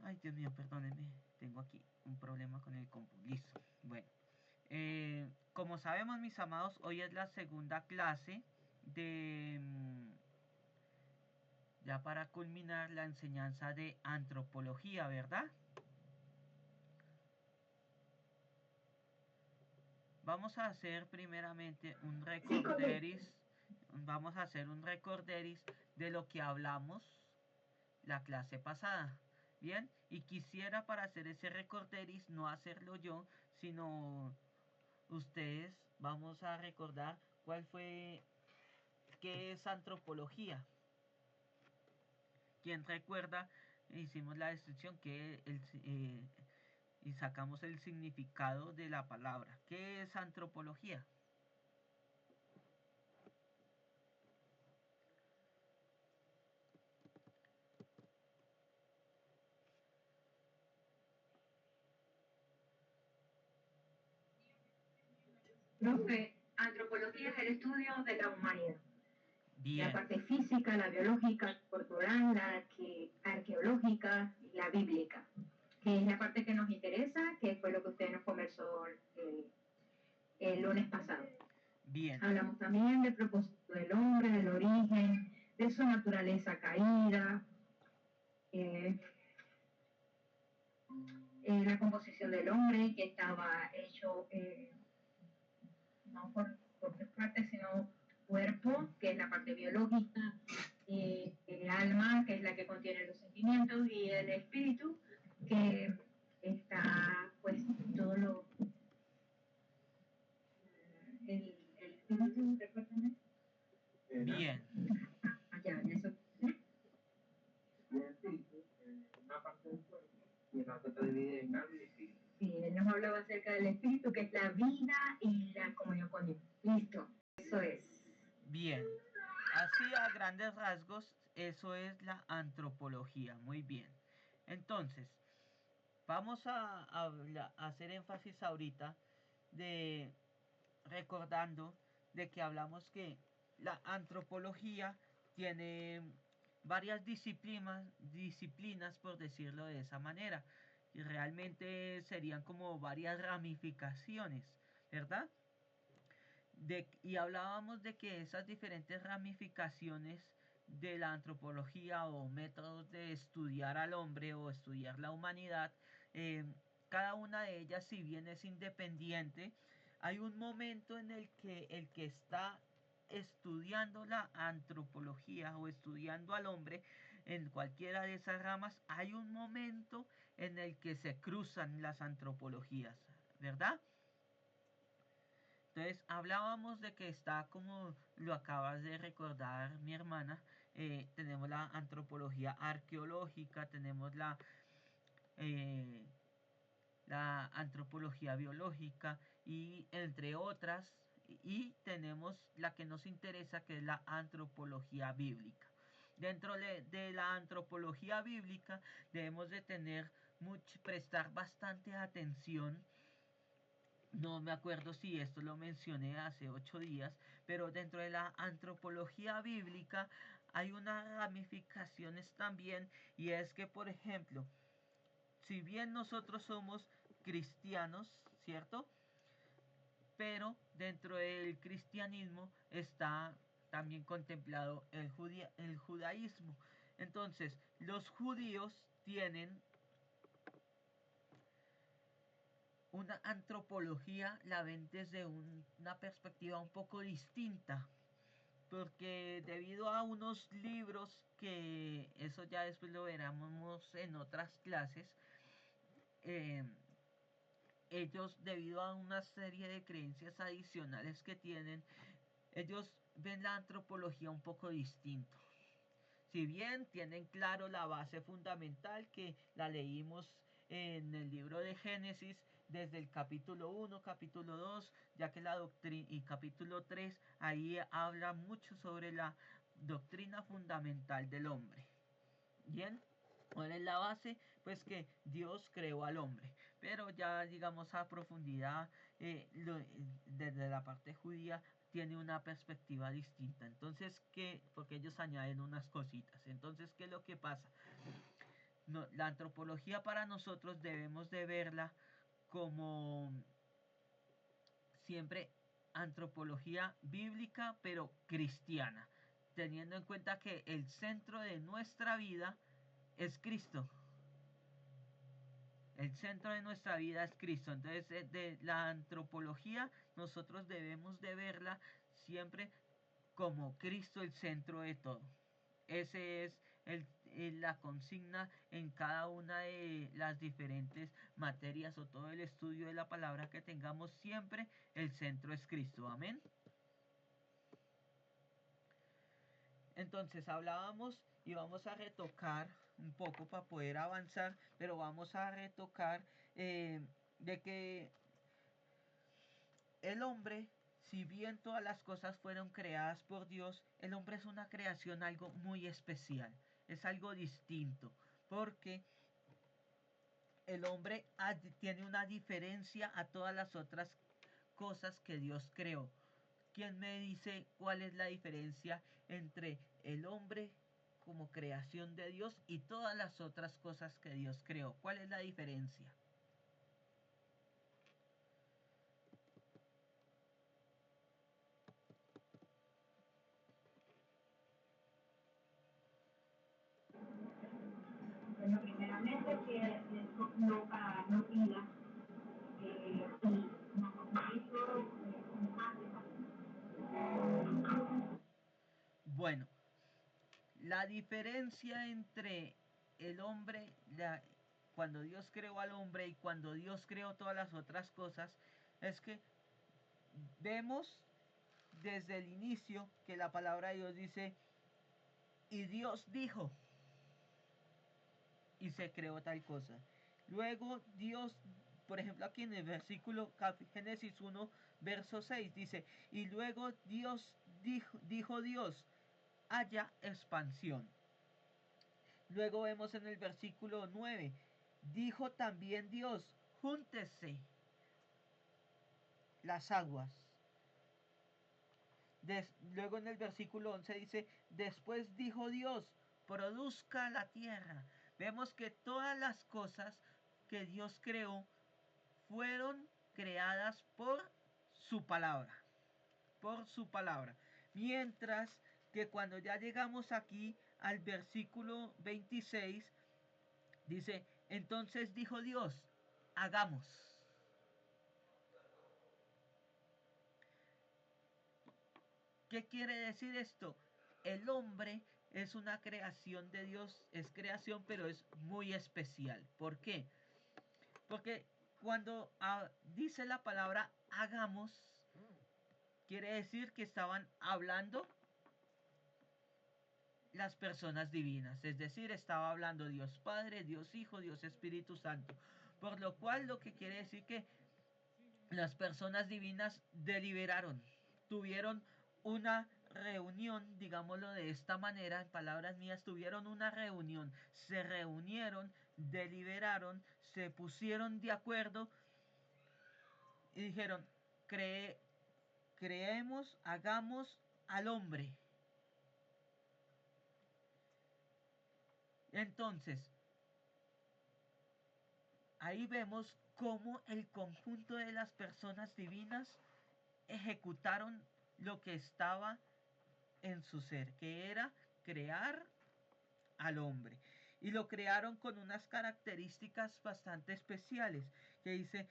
Ay, Dios mío, perdónenme. Tengo aquí un problema con el compu. Listo. Bueno. Como sabemos, mis amados, hoy es la segunda clase de... ya para culminar la enseñanza de antropología, ¿verdad? Vamos a hacer primeramente un recorderis. Vamos a hacer un recorderis de lo que hablamos la clase pasada. Bien, y quisiera para hacer ese recorderis no hacerlo yo, sino ustedes. Vamos a recordar cuál fue, qué es antropología. ¿Quién recuerda? Hicimos la descripción y sacamos el significado de la palabra. ¿Qué es antropología? Profe, antropología es el estudio de la humanidad. Bien. La parte física, la biológica, corporal, la arqueológica y la bíblica, que es la parte que nos interesa, que fue lo que usted nos conversó el lunes pasado. Bien. Hablamos también del propósito del hombre, del origen, de su naturaleza caída, la composición del hombre, que estaba hecho no por tres partes, sino cuerpo, que es la parte biológica, el alma, que es la que contiene los sentimientos, y el espíritu, que está, pues, todo lo... El espíritu, recuérdame. Bien. Ya, eso. Y el espíritu, una parte del cuerpo, y la otra se divide en alma y espíritu. Sí, él nos hablaba acerca del espíritu, que es la vida y la comunión con Dios. Listo, eso es. Bien. Así a grandes rasgos, eso es la antropología. Muy bien. Entonces, vamos a hacer énfasis ahorita de recordando de que hablamos que la antropología tiene varias disciplinas por decirlo de esa manera, y realmente serían como varias ramificaciones, ¿verdad? Y hablábamos de que esas diferentes ramificaciones de la antropología o métodos de estudiar al hombre o estudiar la humanidad, cada una de ellas, si bien es independiente, hay un momento en el que está estudiando la antropología o estudiando al hombre en cualquiera de esas ramas, hay un momento en el que se cruzan las antropologías, ¿verdad? Entonces hablábamos de que está, como lo acabas de recordar mi hermana, tenemos la antropología arqueológica, tenemos la antropología biológica y entre otras, y tenemos la que nos interesa, que es la antropología bíblica. Dentro de la antropología bíblica debemos de prestar bastante atención. No me acuerdo si esto lo mencioné hace 8 días, pero dentro de la antropología bíblica hay unas ramificaciones también, y es que, por ejemplo, si bien nosotros somos cristianos, ¿cierto? Pero dentro del cristianismo está también contemplado el judaísmo. Entonces, los judíos tienen una antropología, la ven desde una perspectiva un poco distinta, porque debido a unos libros, que eso ya después lo veremos en otras clases, ellos, debido a una serie de creencias adicionales que tienen, ellos ven la antropología un poco distinto. Si bien tienen claro la base fundamental, que la leímos en el libro de Génesis desde el capítulo 1, capítulo 2, ya que la doctrina, y capítulo 3, ahí habla mucho sobre la doctrina fundamental del hombre. Bien, ¿cuál es la base? Pues que Dios creó al hombre, pero ya digamos a profundidad, desde la parte judía tiene una perspectiva distinta. Entonces, ¿qué? Porque ellos añaden unas cositas. Entonces, ¿qué es lo que pasa? No, la antropología para nosotros debemos de verla como siempre antropología bíblica, pero cristiana, teniendo en cuenta que el centro de nuestra vida es Cristo. El centro de nuestra vida es Cristo. Entonces, de la antropología nosotros debemos de verla siempre como Cristo el centro de todo. Ese es la consigna en cada una de las diferentes materias o todo el estudio de la palabra que tengamos, siempre el centro es Cristo. Amén. Entonces hablábamos y vamos a retocar un poco para poder avanzar, pero vamos a retocar de que el hombre, si bien todas las cosas fueron creadas por Dios, el hombre es una creación algo muy especial, es algo distinto, porque el hombre tiene una diferencia a todas las otras cosas que Dios creó. ¿Quién me dice cuál es la diferencia entre el hombre como creación de Dios y todas las otras cosas que Dios creó? ¿Cuál es la diferencia? Bueno, primeramente que eso no pida y no hizo Bueno, la diferencia entre el hombre, cuando Dios creó al hombre y cuando Dios creó todas las otras cosas, es que vemos desde el inicio que la palabra de Dios dice, y Dios dijo, y se creó tal cosa. Luego Dios, por ejemplo aquí en el versículo Génesis 1, verso 6, dice, y luego Dios dijo Dios, haya expansión. Luego vemos en el versículo 9, dijo también Dios, júntese las aguas. Luego en el versículo 11 dice, después dijo Dios, produzca la tierra. Vemos que todas las cosas que Dios creó fueron creadas por su palabra. Por su palabra. Mientras que cuando ya llegamos aquí al versículo 26, dice, entonces dijo Dios, hagamos. ¿Qué quiere decir esto? El hombre es una creación de Dios, es creación, pero es muy especial. ¿Por qué? Porque cuando dice la palabra hagamos, quiere decir que estaban hablando las personas divinas, es decir, estaba hablando Dios Padre, Dios Hijo, Dios Espíritu Santo. Por lo cual lo que quiere decir que las personas divinas deliberaron, tuvieron una reunión, digámoslo de esta manera, en palabras mías, tuvieron una reunión, se reunieron, deliberaron, se pusieron de acuerdo y dijeron, creemos, hagamos al hombre. Entonces, ahí vemos cómo el conjunto de las personas divinas ejecutaron lo que estaba en su ser, que era crear al hombre. Y lo crearon con unas características bastante especiales, que dice,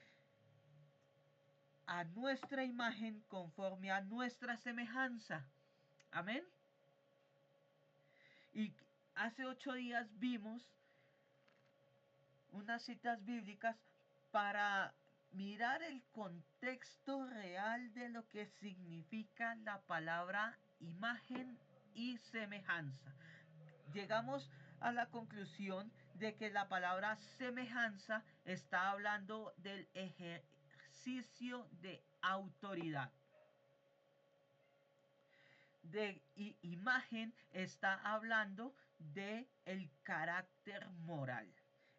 a nuestra imagen conforme a nuestra semejanza. Amén. Y hace 8 días vimos unas citas bíblicas para mirar el contexto real de lo que significa la palabra imagen y semejanza. Llegamos a la conclusión de que la palabra semejanza está hablando del ejercicio de autoridad. Imagen está hablando de el carácter moral.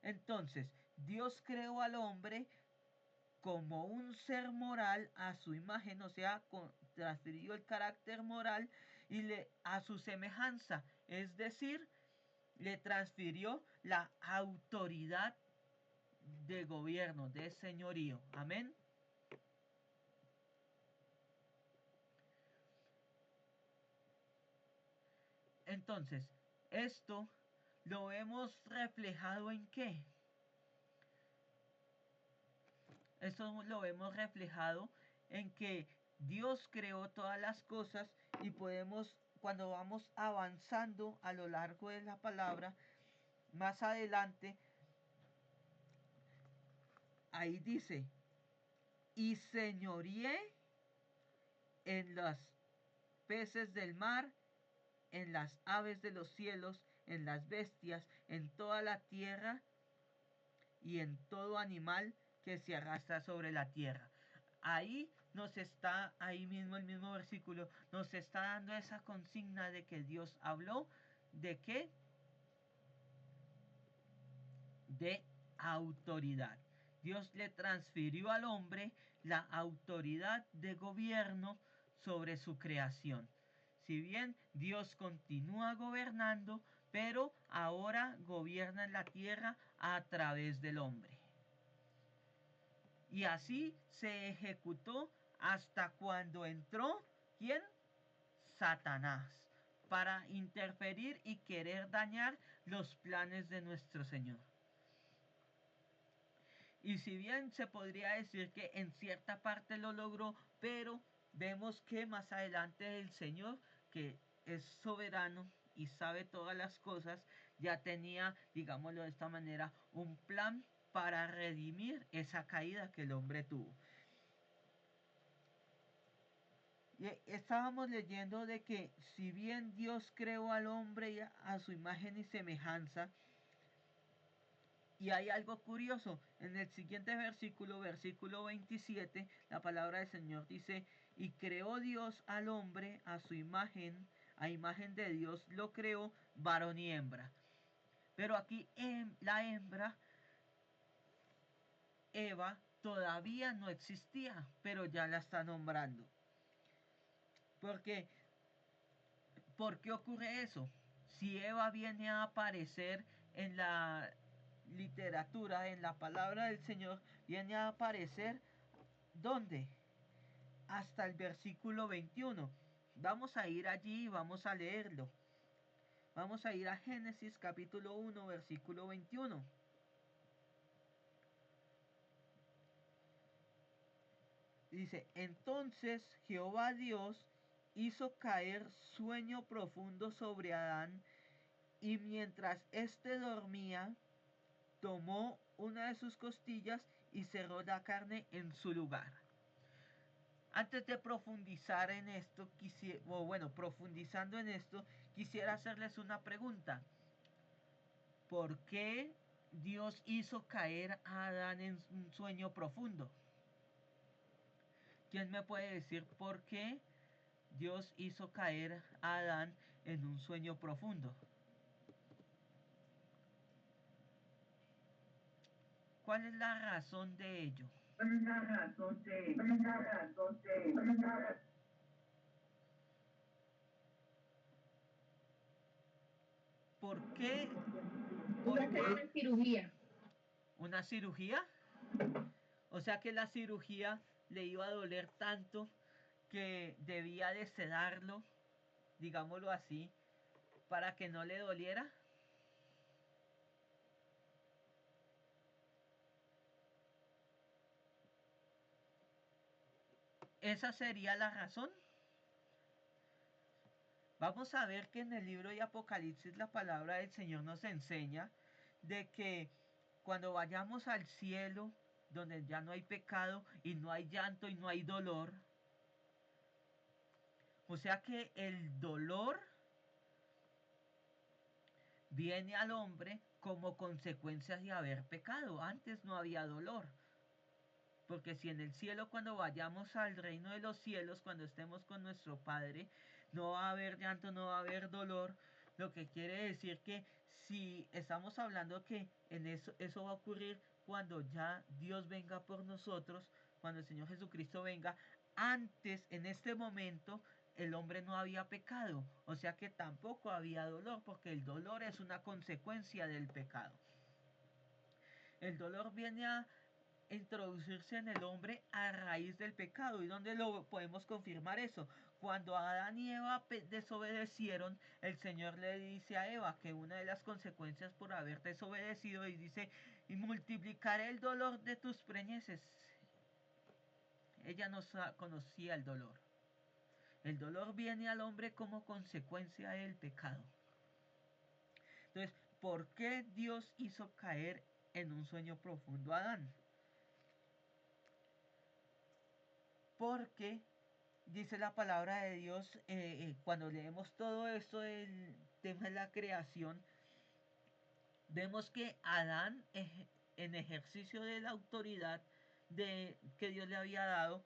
Entonces, Dios creó al hombre como un ser moral a su imagen, o sea, transfirió el carácter moral y a su semejanza, es decir, le transfirió la autoridad de gobierno, de señorío. Amén. Entonces, esto lo vemos reflejado ¿en qué? Esto lo vemos reflejado en que Dios creó todas las cosas y podemos, cuando vamos avanzando a lo largo de la palabra, más adelante, ahí dice, y señoreé en los peces del mar, en las aves de los cielos, en las bestias, en toda la tierra y en todo animal que se arrastra sobre la tierra. Ahí nos está, ahí mismo el mismo versículo, nos está dando esa consigna de que Dios habló de qué? De autoridad. Dios le transfirió al hombre la autoridad de gobierno sobre su creación. Si bien Dios continúa gobernando, pero ahora gobierna en la tierra a través del hombre. Y así se ejecutó hasta cuando entró, ¿quién? Satanás, para interferir y querer dañar los planes de nuestro Señor. Y si bien se podría decir que en cierta parte lo logró, pero vemos que más adelante el Señor, que es soberano y sabe todas las cosas, ya tenía, digámoslo de esta manera, un plan para redimir esa caída que el hombre tuvo. Y estábamos leyendo de que si bien Dios creó al hombre a su imagen y semejanza, y hay algo curioso, en el siguiente versículo, versículo 27, la palabra del Señor dice, y creó Dios al hombre a su imagen, a imagen de Dios lo creó, varón y hembra. Pero aquí la hembra, Eva, todavía no existía, pero ya la está nombrando. Porque, ¿por qué ocurre eso? Si Eva viene a aparecer en la literatura, en la palabra del Señor, viene a aparecer, ¿dónde? Hasta el versículo 21. Vamos a ir allí y vamos a leerlo. Vamos a ir a Génesis capítulo 1, versículo 21. Dice, entonces Jehová Dios hizo caer sueño profundo sobre Adán, y mientras éste dormía, tomó una de sus costillas y cerró la carne en su lugar. Antes de profundizar en esto, profundizando en esto, quisiera hacerles una pregunta. ¿Por qué Dios hizo caer a Adán en un sueño profundo? ¿Quién me puede decir por qué Dios hizo caer a Adán en un sueño profundo? ¿Cuál es la razón de ello? ¿Por qué? Una cirugía. ¿Una cirugía? O sea que la cirugía le iba a doler tanto que debía de sedarlo, digámoslo así, para que no le doliera. ¿Esa sería la razón? Vamos a ver que en el libro de Apocalipsis la palabra del Señor nos enseña de que cuando vayamos al cielo, donde ya no hay pecado y no hay llanto y no hay dolor, o sea que el dolor viene al hombre como consecuencia de haber pecado. Antes no había dolor. Porque si en el cielo, cuando vayamos al reino de los cielos, cuando estemos con nuestro Padre, no va a haber llanto, no va a haber dolor, lo que quiere decir que si estamos hablando que en eso va a ocurrir cuando ya Dios venga por nosotros, cuando el Señor Jesucristo venga, antes, en este momento, el hombre no había pecado, o sea que tampoco había dolor, porque el dolor es una consecuencia del pecado. El dolor viene a introducirse en el hombre a raíz del pecado. ¿Y dónde lo podemos confirmar eso? Cuando Adán y Eva desobedecieron, el Señor le dice a Eva que una de las consecuencias por haber desobedecido, y dice, y multiplicaré el dolor de tus preñeces. Ella no conocía el dolor. El dolor viene al hombre como consecuencia del pecado. Entonces, ¿por qué Dios hizo caer en un sueño profundo a Adán? Porque dice la palabra de Dios, cuando leemos todo esto del tema de la creación, vemos que Adán, en ejercicio de la autoridad que Dios le había dado,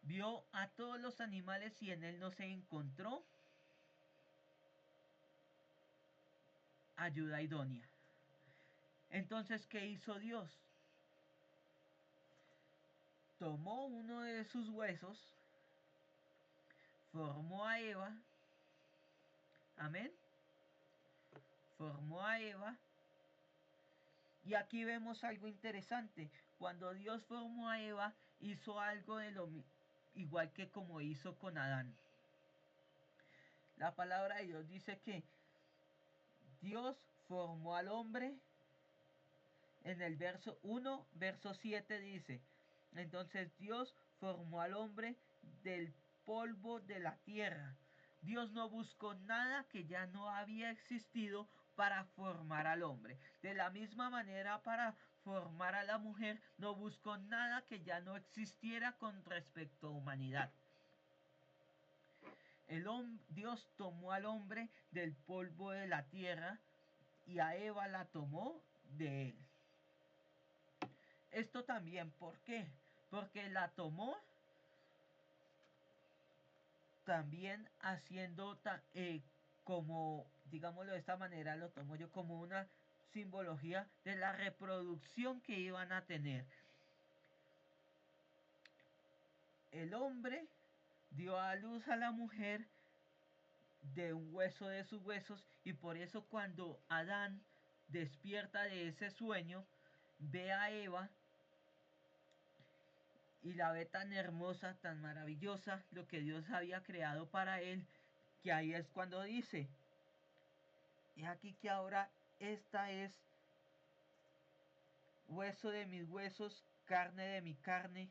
vio a todos los animales y en él no se encontró ayuda idónea. Entonces, ¿qué hizo Dios? Tomó uno de sus huesos, formó a Eva, amén, formó a Eva, y aquí vemos algo interesante. Cuando Dios formó a Eva, hizo algo de lo igual que como hizo con Adán. La palabra de Dios dice que Dios formó al hombre. En el verso 1, verso 7 dice, entonces Dios formó al hombre del polvo de la tierra. Dios no buscó nada que ya no había existido para formar al hombre. De la misma manera, para formar a la mujer, no buscó nada que ya no existiera con respecto a humanidad. Dios tomó al hombre del polvo de la tierra y a Eva la tomó de él. Esto también, ¿por qué? Porque la tomó también haciendo como, digámoslo de esta manera, lo tomo yo como una simbología de la reproducción que iban a tener. El hombre dio a luz a la mujer de un hueso de sus huesos, y por eso cuando Adán despierta de ese sueño, ve a Eva y la ve tan hermosa, tan maravillosa, lo que Dios había creado para él, que ahí es cuando dice, y aquí que ahora esta es hueso de mis huesos, carne de mi carne,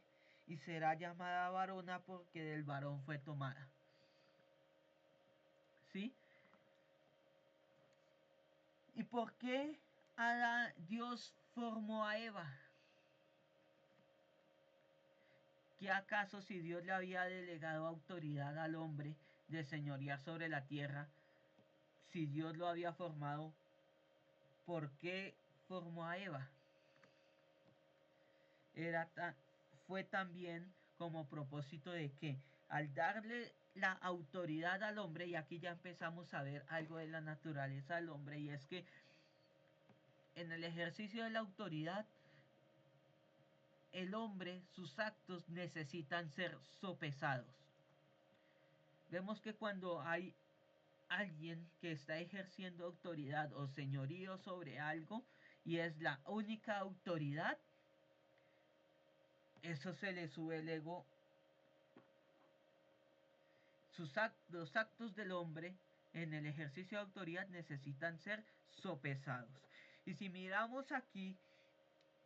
y será llamada varona porque del varón fue tomada. ¿Sí? ¿Y por qué Dios formó a Eva? ¿Qué acaso si Dios le había delegado autoridad al hombre de señorear sobre la tierra, si Dios lo había formado, ¿por qué formó a Eva? Fue también como propósito de que al darle la autoridad al hombre, y aquí ya empezamos a ver algo de la naturaleza del hombre, y es que en el ejercicio de la autoridad, el hombre, sus actos necesitan ser sopesados. Vemos que cuando hay alguien que está ejerciendo autoridad o señorío sobre algo y es la única autoridad, eso se le sube el ego. Los actos del hombre en el ejercicio de autoridad necesitan ser sopesados. Y si miramos aquí,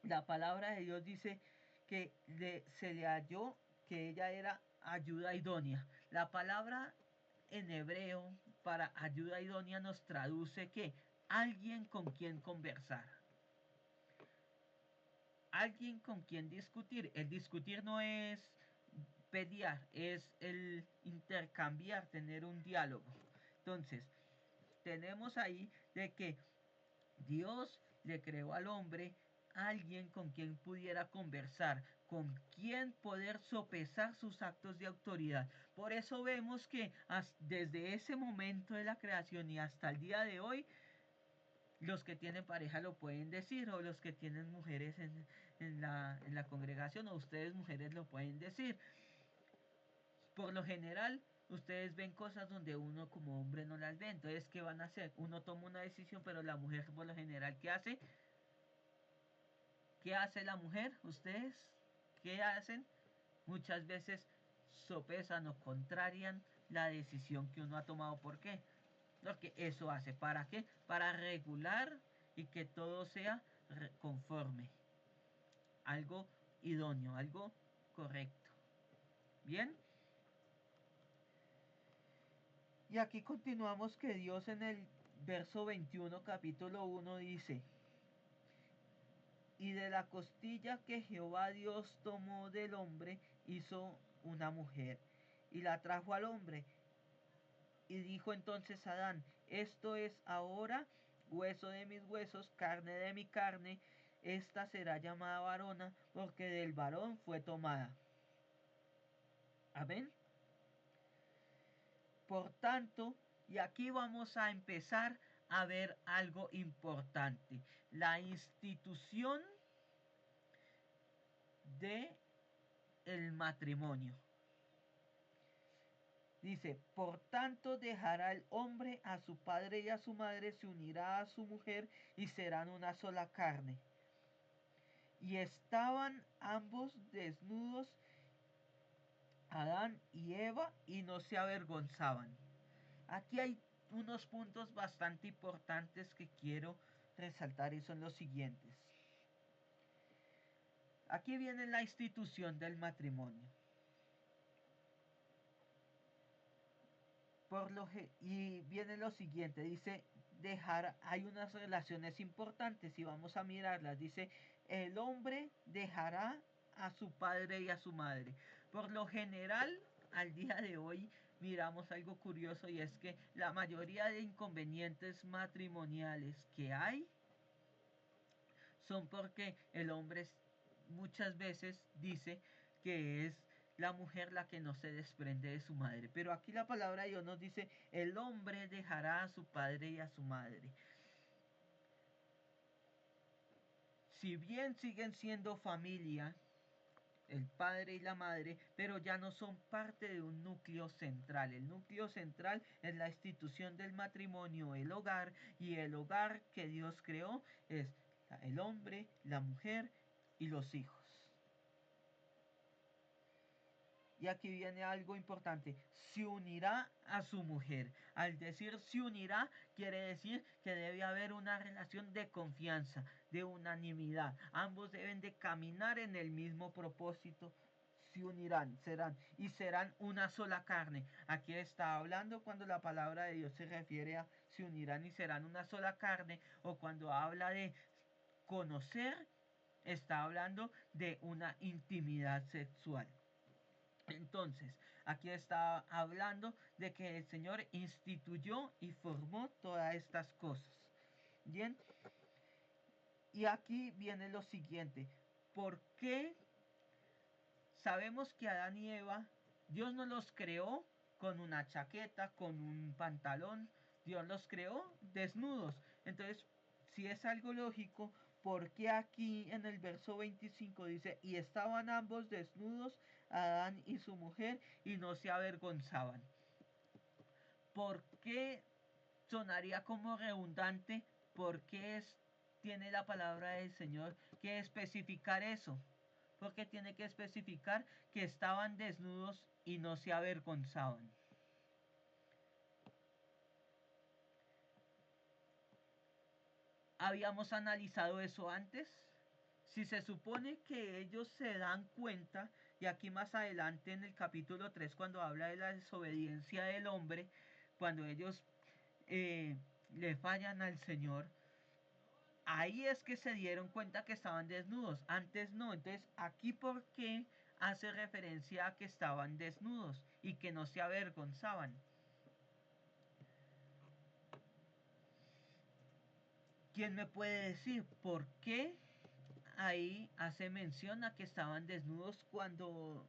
la palabra de Dios dice que se le halló que ella era ayuda idónea. La palabra en hebreo para ayuda idónea nos traduce que alguien con quien conversar, alguien con quien discutir. El discutir no es pelear, es el intercambiar, tener un diálogo. Entonces, tenemos ahí de que Dios le creó al hombre alguien con quien pudiera conversar, con quien poder sopesar sus actos de autoridad. Por eso vemos que desde ese momento de la creación y hasta el día de hoy, los que tienen pareja lo pueden decir, o los que tienen mujeres en la congregación, o ustedes mujeres lo pueden decir. Por lo general, ustedes ven cosas donde uno como hombre no las ve. Entonces, ¿qué van a hacer? Uno toma una decisión, pero la mujer por lo general, ¿qué hace? ¿Qué hace la mujer? ¿Ustedes qué hacen? Muchas veces sopesan o contrarian la decisión que uno ha tomado. ¿Por qué? Porque eso hace. ¿Para qué? Para regular y que todo sea conforme. Algo idóneo, algo correcto. ¿Bien? Y aquí continuamos que Dios en el verso 21, capítulo 1 dice: y de la costilla que Jehová Dios tomó del hombre, hizo una mujer, y la trajo al hombre. Y dijo entonces Adán: esto es ahora hueso de mis huesos, carne de mi carne, esta será llamada varona, porque del varón fue tomada. Amén. Por tanto, y aquí vamos a empezar a ver algo importante: la institución de el matrimonio. Dice: por tanto dejará el hombre a su padre y a su madre, se unirá a su mujer y serán una sola carne. Y estaban ambos desnudos, Adán y Eva, y no se avergonzaban. Aquí hay unos puntos bastante importantes que quiero resaltar, y son los siguientes. Aquí viene la institución del matrimonio. Y viene lo siguiente, dice: hay unas relaciones importantes y vamos a mirarlas. Dice: el hombre dejará a su padre y a su madre. Por lo general, al día de hoy miramos algo curioso, y es que la mayoría de inconvenientes matrimoniales que hay son porque el hombre muchas veces dice que es la mujer la que no se desprende de su madre. Pero aquí la palabra de Dios nos dice: el hombre dejará a su padre y a su madre. Si bien siguen siendo familia, el padre y la madre, pero ya no son parte de un núcleo central. El núcleo central es la institución del matrimonio, el hogar, y el hogar que Dios creó es el hombre, la mujer y los hijos. Y aquí viene algo importante: se unirá a su mujer. Al decir se unirá, quiere decir que debe haber una relación de confianza, de unanimidad. Ambos deben de caminar en el mismo propósito. Se unirán, serán una sola carne. Aquí está hablando cuando la palabra de Dios se refiere a se unirán y serán una sola carne, o cuando habla de conocer, está hablando de una intimidad sexual. Entonces, aquí está hablando de que el Señor instituyó y formó todas estas cosas. Bien, y aquí viene lo siguiente: ¿por qué sabemos que Adán y Eva, Dios no los creó con una chaqueta, con un pantalón? Dios los creó desnudos. Entonces, si es algo lógico, ¿por qué aquí en el verso 25 dice: y estaban ambos desnudos, Adán y su mujer, y no se avergonzaban? ¿Por qué sonaría como redundante? ¿Por qué tiene la palabra del Señor que especificar eso? Porque tiene que especificar que estaban desnudos y no se avergonzaban. ¿Habíamos analizado eso antes? Si se supone que ellos se dan cuenta, y aquí más adelante en el capítulo 3, cuando habla de la desobediencia del hombre, cuando ellos le fallan al Señor, ahí es que se dieron cuenta que estaban desnudos. Antes no. Entonces, aquí, ¿por qué hace referencia a que estaban desnudos y que no se avergonzaban? ¿Quién me puede decir por qué ahí hace mención a que estaban desnudos cuando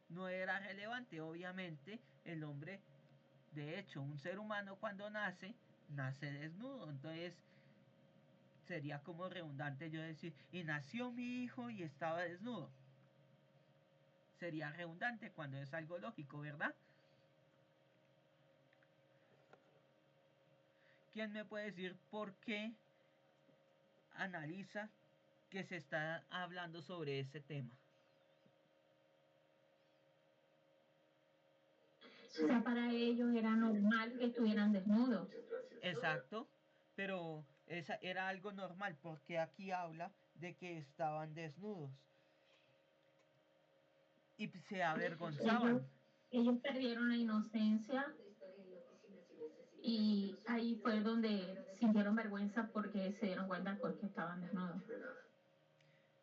no era relevante? Obviamente, el hombre, de hecho, un ser humano cuando nace desnudo. Entonces, sería como redundante yo decir: y nació mi hijo y estaba desnudo. Sería redundante cuando es algo lógico, ¿verdad? ¿quién me puede decir por qué analiza que se está hablando sobre ese tema? O sea, para ellos era normal que estuvieran desnudos. Exacto, pero esa era algo normal porque aquí habla de que estaban desnudos y se avergonzaban. Ellos perdieron la inocencia y ahí fue donde sintieron vergüenza porque se dieron cuenta porque estaban desnudos.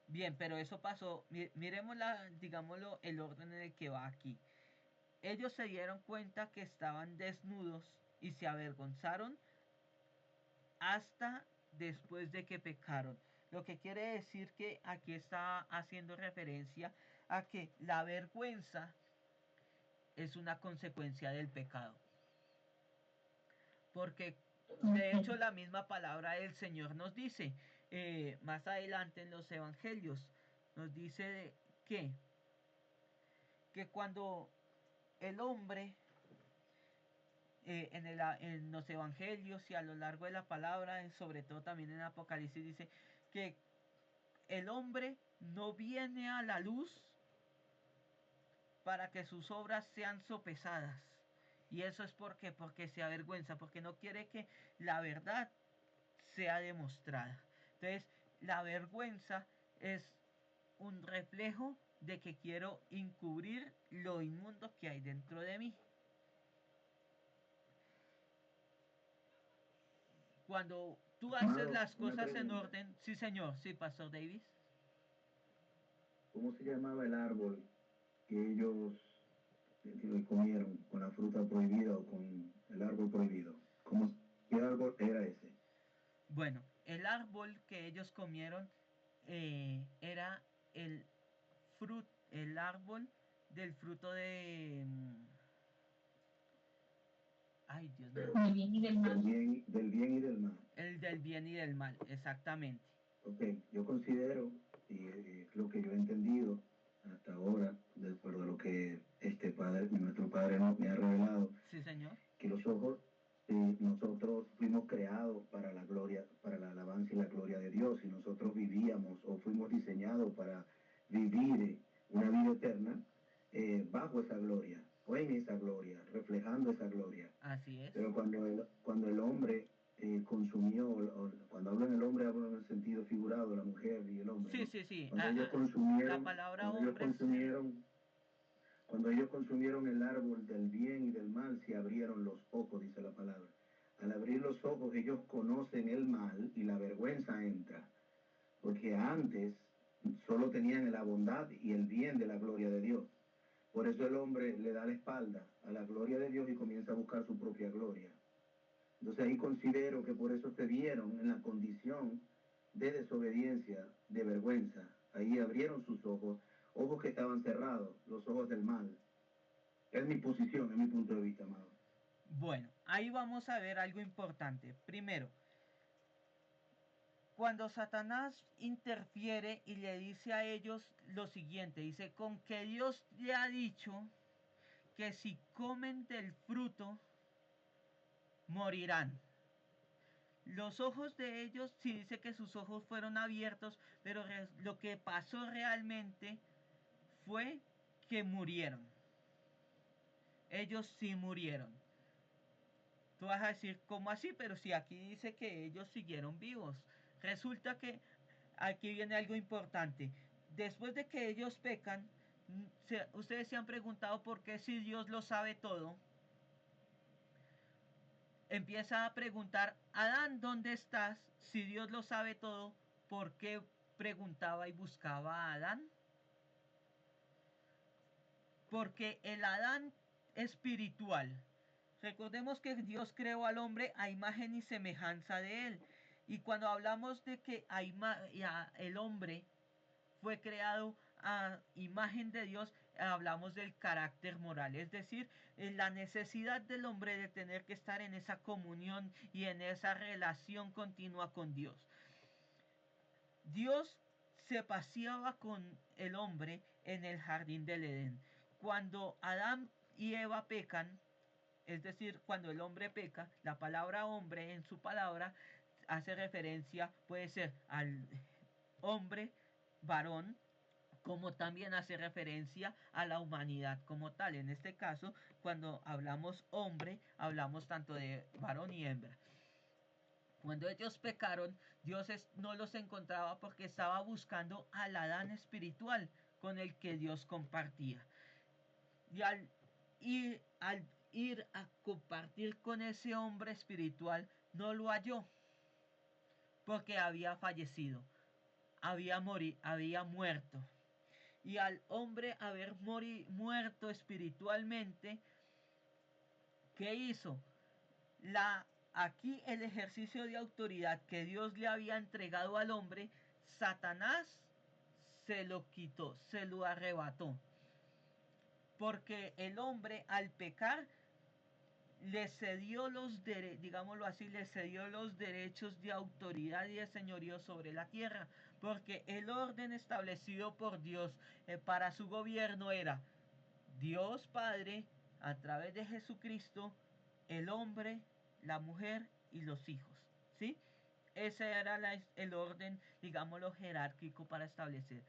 Bien, pero eso pasó, miremos digámoslo, el orden en el que va aquí. Ellos se dieron cuenta que estaban desnudos y se avergonzaron hasta después de que pecaron. Lo que quiere decir que aquí está haciendo referencia a que la vergüenza es una consecuencia del pecado. Porque de hecho la misma palabra del Señor nos dice, más adelante en los evangelios, nos dice que cuando el hombre en los evangelios y a lo largo de la palabra, sobre todo también en Apocalipsis, dice que el hombre no viene a la luz para que sus obras sean sopesadas. Y eso es porque se avergüenza, porque no quiere que la verdad sea demostrada. Entonces, la vergüenza es un reflejo de que quiero encubrir lo inmundo que hay dentro de mí. Cuando tú haces las cosas en orden, sí señor, sí, Pastor Davis. ¿Cómo se llamaba el árbol que ellos comieron con la fruta prohibida o con el árbol prohibido? ¿Qué árbol era ese? Bueno, el árbol que ellos comieron era el árbol del fruto de... Ay, Dios mío. Del bien y del mal. Del bien y del mal. El del bien y del mal, exactamente. Ok, yo considero, y lo que yo he entendido hasta ahora, de acuerdo a lo que nuestro Padre me ha revelado, sí, señor, que los ojos, nosotros fuimos creados para la gloria, para la alabanza y la gloria de Dios, y nosotros vivíamos o fuimos diseñados para vivir una vida eterna bajo esa gloria, o en esa gloria, reflejando esa gloria. Así es. Pero cuando el hombre consumió, cuando hablo en el hombre, hablo en el sentido figurado, la mujer y el hombre. Sí, ¿no? sí, sí. Cuando ellos consumieron, la palabra hombre cuando ellos consumieron el árbol del bien y del mal, se abrieron los ojos, dice la palabra. Al abrir los ojos, ellos conocen el mal y la vergüenza entra. Porque antes solo tenían la bondad y el bien de la gloria de Dios. Por eso el hombre le da la espalda a la gloria de Dios y comienza a buscar su propia gloria. Entonces ahí considero que por eso se vieron en la condición de desobediencia, de vergüenza. Ahí abrieron sus ojos, ojos que estaban cerrados, los ojos del mal. Es mi posición, es mi punto de vista, amado. Bueno, ahí vamos a ver algo importante. Primero, cuando Satanás interfiere y le dice a ellos lo siguiente, dice, con que Dios le ha dicho que si comen del fruto, morirán. Los ojos de ellos, sí dice que sus ojos fueron abiertos, pero lo que pasó realmente fue que murieron. Ellos sí murieron. Tú vas a decir, ¿cómo así? Pero si aquí dice que ellos siguieron vivos. Resulta que aquí viene algo importante. Después de que ellos pecan, ustedes se han preguntado por qué si Dios lo sabe todo. Empieza a preguntar, Adán, ¿dónde estás? Si Dios lo sabe todo, ¿por qué preguntaba y buscaba a Adán? Porque el Adán espiritual, recordemos que Dios creó al hombre a imagen y semejanza de él. Y cuando hablamos de que el hombre fue creado a imagen de Dios, hablamos del carácter moral, es decir, la necesidad del hombre de tener que estar en esa comunión y en esa relación continua con Dios. Dios se paseaba con el hombre en el jardín del Edén. Cuando Adán y Eva pecan, es decir, cuando el hombre peca, la palabra hombre en su palabra hace referencia, puede ser al hombre, varón, como también hace referencia a la humanidad como tal. En este caso, cuando hablamos hombre, hablamos tanto de varón y hembra. Cuando ellos pecaron, Dios no los encontraba porque estaba buscando al Adán espiritual con el que Dios compartía. Y al ir a compartir con ese hombre espiritual, no lo halló porque había fallecido, había muerto. Y al hombre haber muerto espiritualmente, ¿qué hizo? Aquí el ejercicio de autoridad que Dios le había entregado al hombre, Satanás se lo quitó, se lo arrebató. Porque el hombre al pecar le cedió digámoslo así, le cedió los derechos de autoridad y de señorío sobre la tierra, porque el orden establecido por Dios para su gobierno era Dios Padre a través de Jesucristo, el hombre, la mujer y los hijos, ¿sí? Ese era el orden, digámoslo, jerárquico para establecer.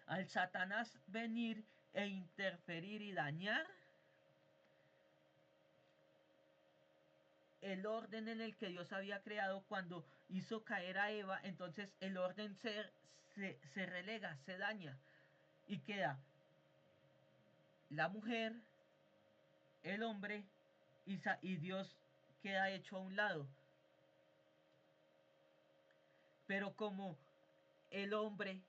Al Satanás venir e interferir y dañar el orden en el que Dios había creado cuando hizo caer a Eva, entonces el orden se relega, se daña y queda la mujer, el hombre y Dios queda hecho a un lado. Pero como el hombre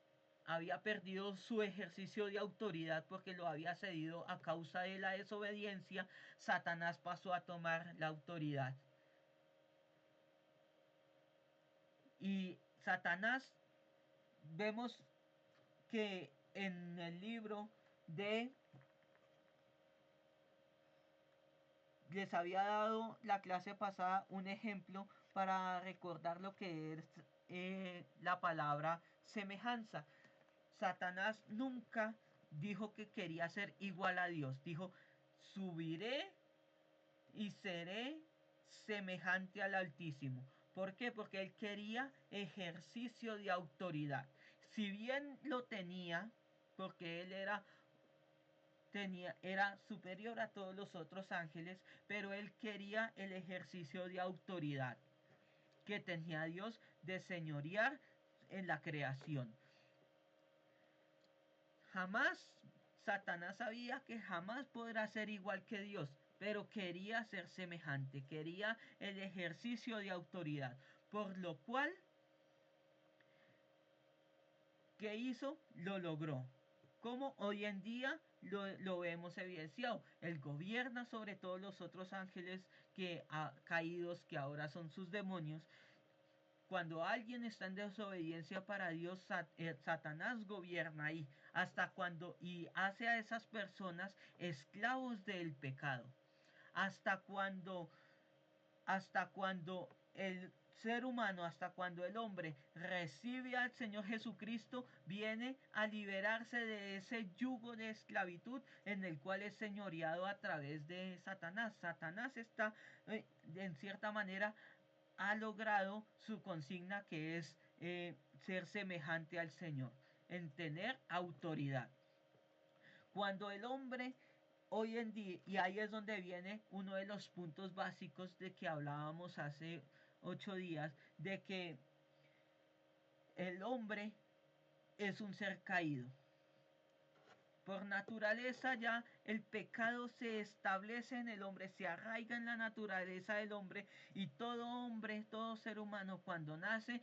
había perdido su ejercicio de autoridad porque lo había cedido a causa de la desobediencia, Satanás pasó a tomar la autoridad. Y Satanás, vemos que en el libro les había dado la clase pasada un ejemplo para recordar lo que es la palabra semejanza. Satanás nunca dijo que quería ser igual a Dios. Dijo, subiré y seré semejante al Altísimo. ¿Por qué? Porque él quería ejercicio de autoridad. Si bien lo tenía, porque él era superior a todos los otros ángeles, pero él quería el ejercicio de autoridad que tenía Dios de señorear en la creación. Satanás sabía que jamás podrá ser igual que Dios, pero quería ser semejante, quería el ejercicio de autoridad, por lo cual, ¿qué hizo? Lo logró. Como hoy en día lo vemos evidenciado. Él gobierna sobre todos los otros ángeles caídos, que ahora son sus demonios. Cuando alguien está en desobediencia para Dios, Satanás gobierna ahí, y hace a esas personas esclavos del pecado. Hasta cuando el ser humano, hasta cuando el hombre recibe al Señor Jesucristo, viene a liberarse de ese yugo de esclavitud en el cual es señoreado a través de Satanás. Satanás está, en cierta manera, ha logrado su consigna, que es ser semejante al Señor, en tener autoridad. Cuando el hombre hoy en día, y ahí es donde viene uno de los puntos básicos de que hablábamos hace 8 días, de que el hombre es un ser caído. Por naturaleza ya el pecado se establece en el hombre, se arraiga en la naturaleza del hombre, y todo hombre, todo ser humano cuando nace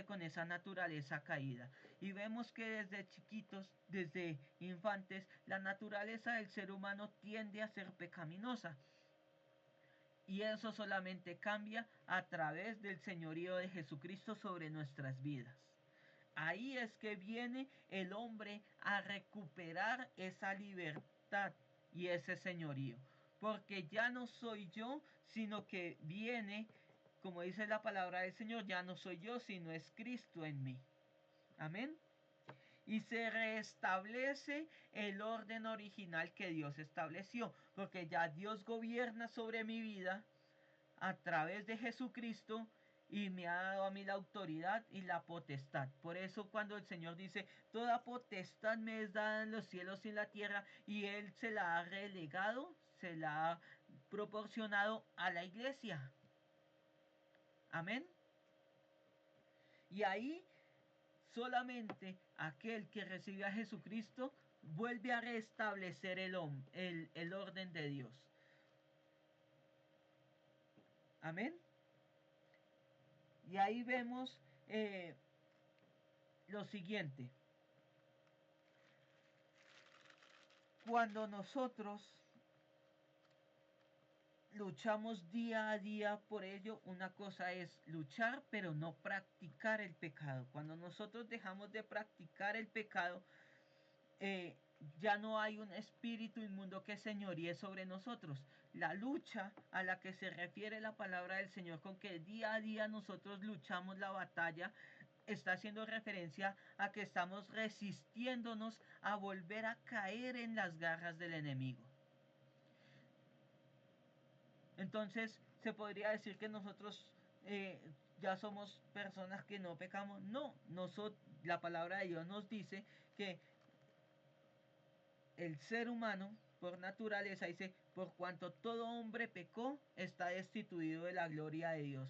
con esa naturaleza caída. Y vemos que desde chiquitos, desde infantes, la naturaleza del ser humano tiende a ser pecaminosa. Y eso solamente cambia a través del señorío de Jesucristo sobre nuestras vidas. Ahí es que viene el hombre a recuperar esa libertad y ese señorío. Porque ya no soy yo, sino que viene, como dice la palabra del Señor, ya no soy yo, sino es Cristo en mí. Amén. y se restablece el orden original que Dios estableció, porque ya Dios gobierna sobre mi vida a través de Jesucristo y me ha dado a mí la autoridad y la potestad. Por eso cuando el Señor dice, toda potestad me es dada en los cielos y en la tierra, y Él se la ha relegado, se la ha proporcionado a la iglesia. Amén. Y ahí solamente aquel que recibe a Jesucristo vuelve a restablecer el orden de Dios. Amén. Y ahí vemos lo siguiente. Cuando nosotros luchamos día a día por ello, una cosa es luchar, pero no practicar el pecado. Cuando nosotros dejamos de practicar el pecado, ya no hay un espíritu inmundo que señoríe sobre nosotros. La lucha a la que se refiere la palabra del Señor, con que día a día nosotros luchamos la batalla, está haciendo referencia a que estamos resistiéndonos a volver a caer en las garras del enemigo. Entonces se podría decir que nosotros ya somos personas que no pecamos. No, la palabra de Dios nos dice que el ser humano por naturaleza dice, por cuanto todo hombre pecó, está destituido de la gloria de Dios.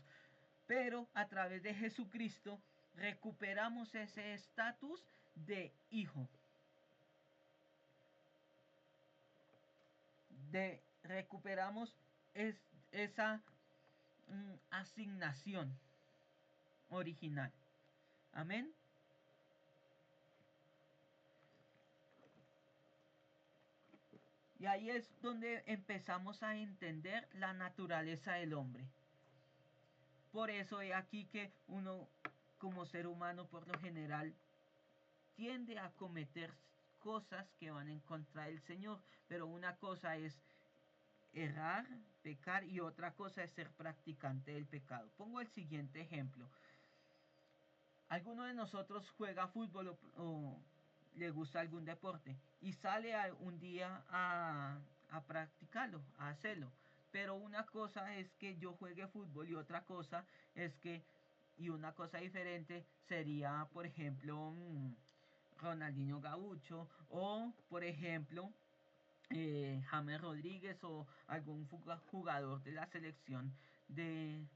Pero a través de Jesucristo recuperamos ese estatus de hijo. Recuperamos esa asignación original. Amén. Y ahí es donde empezamos a entender la naturaleza del hombre. Por eso es aquí que uno como ser humano por lo general tiende a cometer cosas que van en contra del Señor. Pero una cosa es errar, pecar, y otra cosa es ser practicante del pecado. Pongo el siguiente ejemplo. Alguno de nosotros juega fútbol o le gusta algún deporte y sale un día a practicarlo, a hacerlo. Pero una cosa es que yo juegue fútbol y otra cosa es que, y una cosa diferente sería, por ejemplo, Ronaldinho Gaucho o, por ejemplo, James Rodríguez o algún jugador de la selección de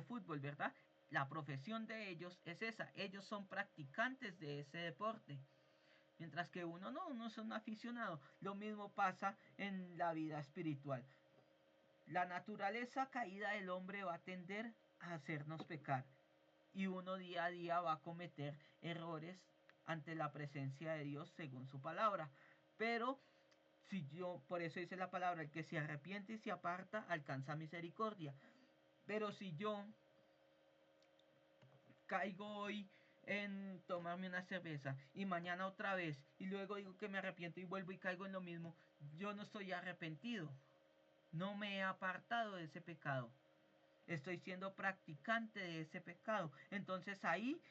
fútbol, ¿verdad? La profesión de ellos es esa, ellos son practicantes de ese deporte. Mientras que uno no, uno es un aficionado. Lo mismo pasa en la vida espiritual. La naturaleza caída del hombre va a tender a hacernos pecar. Y uno día a día va a cometer errores ante la presencia de Dios según su palabra. Pero si yo, por eso dice la palabra, el que se arrepiente y se aparta alcanza misericordia. Pero si yo caigo hoy en tomarme una cerveza y mañana otra vez y luego digo que me arrepiento y vuelvo y caigo en lo mismo, yo no estoy arrepentido, no me he apartado de ese pecado, estoy siendo practicante de ese pecado. Entonces ahí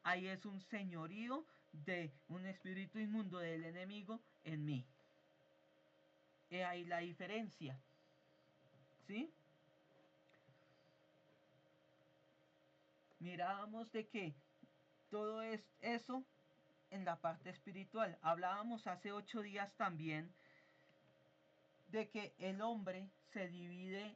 es un señorío de un espíritu inmundo del enemigo en mí. He ahí la diferencia, ¿sí? Mirábamos de que todo es eso en la parte espiritual. Hablábamos hace 8 días también de que el hombre se divide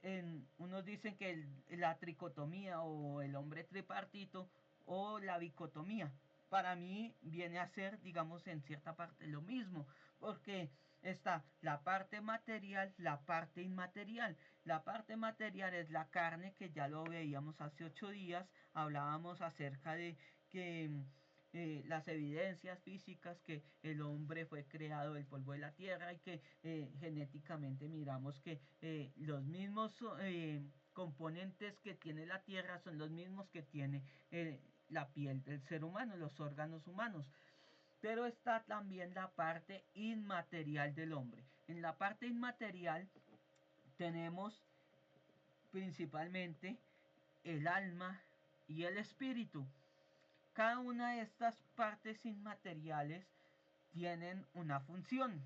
en, unos dicen que la tricotomía o el hombre tripartito o la bicotomía. Para mí viene a ser, digamos, en cierta parte lo mismo, porque está la parte material, la parte inmaterial. La parte material es la carne, que ya lo veíamos hace 8 días, hablábamos acerca de que las evidencias físicas que el hombre fue creado del polvo de la tierra y que genéticamente miramos que los mismos componentes que tiene la tierra son los mismos que tiene la piel del ser humano, los órganos humanos. Pero está también la parte inmaterial del hombre. En la parte inmaterial tenemos principalmente el alma y el espíritu. Cada una de estas partes inmateriales tienen una función.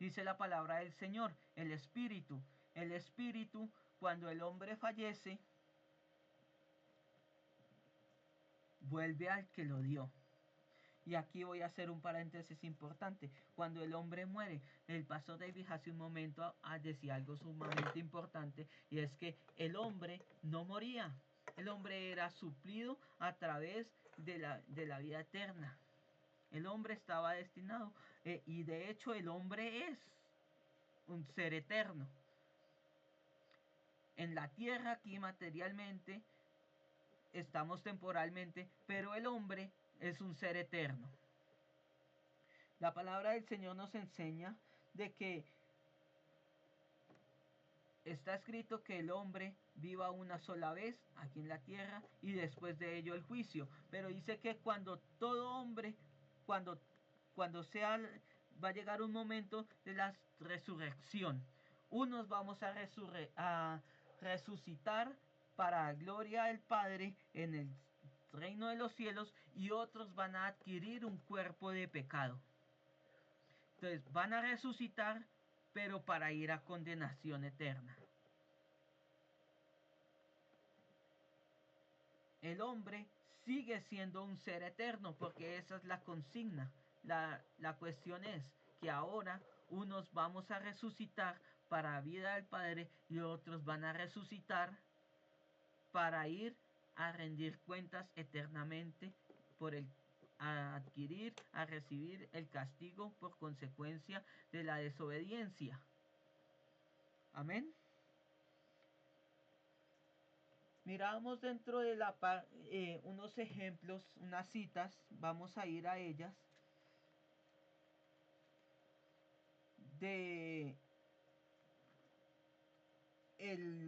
Dice la palabra del Señor, el espíritu. El espíritu, cuando el hombre fallece, vuelve al que lo dio. Y aquí voy a hacer un paréntesis importante. Cuando el hombre muere, el pastor David hace un momento decía algo sumamente importante, y es que el hombre no moría. El hombre era suplido a través de la vida eterna. El hombre estaba destinado, y de hecho el hombre es un ser eterno. En la tierra, aquí materialmente, estamos temporalmente, pero el hombre es un ser eterno. La palabra del Señor nos enseña de que está escrito que el hombre viva una sola vez aquí en la tierra y después de ello el juicio. Pero dice que cuando todo hombre, cuando va a llegar un momento de la resurrección. Unos vamos a resucitar para la gloria del Padre en el reino de los cielos, y otros van a adquirir un cuerpo de pecado. Entonces van a resucitar, pero para ir a condenación eterna. El hombre sigue siendo un ser eterno, porque esa es la consigna. La cuestión es que ahora unos vamos a resucitar para vida del Padre y otros van a resucitar para ir a rendir cuentas eternamente a recibir el castigo por consecuencia de la desobediencia. Amén. Miramos dentro de unos ejemplos, unas citas, vamos a ir a ellas, de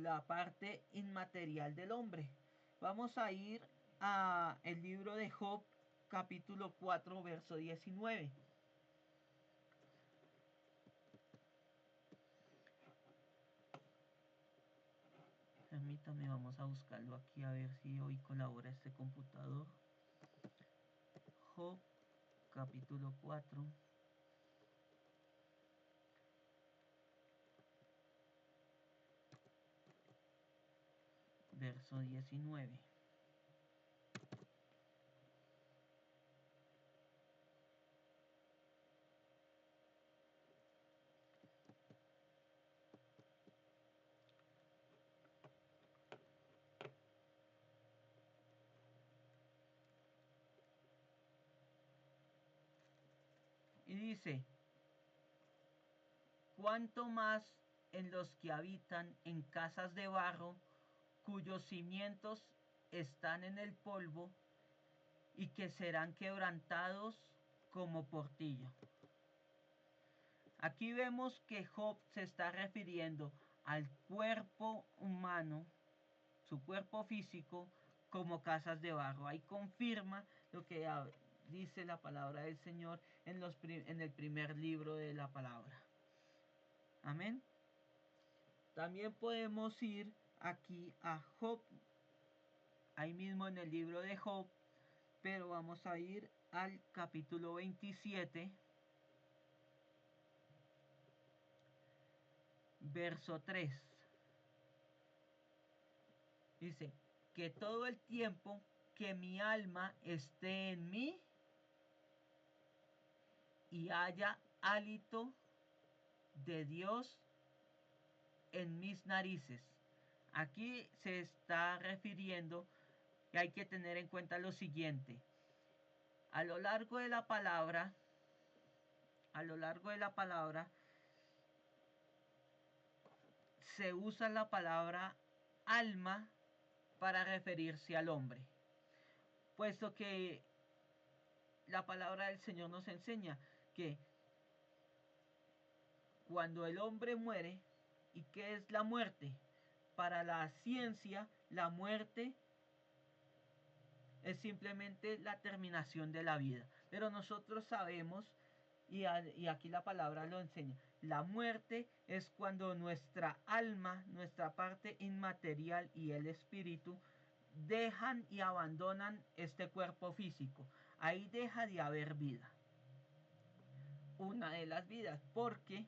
la parte inmaterial del hombre. Vamos a ir a el libro de Job, capítulo 4, verso 19. Permítame, vamos a buscarlo aquí a ver si hoy colabora este computador. Job, capítulo 4. Verso 19. Y dice: ¿cuánto más en los que habitan en casas de barro, cuyos cimientos están en el polvo y que serán quebrantados como portillo? Aquí vemos que Job se está refiriendo al cuerpo humano, su cuerpo físico, como casas de barro. Ahí confirma lo que dice la palabra del Señor en el primer libro de la palabra. Amén. También podemos ir aquí a Job, ahí mismo en el libro de Job, pero vamos a ir al capítulo 27, verso 3. Dice: que todo el tiempo que mi alma esté en mí y haya hálito de Dios en mis narices. Aquí se está refiriendo, y hay que tener en cuenta lo siguiente: a lo largo de la palabra se usa la palabra alma para referirse al hombre, puesto que la palabra del Señor nos enseña que cuando el hombre muere, ¿y qué es la muerte? Para la ciencia, la muerte es simplemente la terminación de la vida. Pero nosotros sabemos, y aquí la palabra lo enseña, la muerte es cuando nuestra alma, nuestra parte inmaterial y el espíritu dejan y abandonan este cuerpo físico. Ahí deja de haber vida. Una de las vidas, porque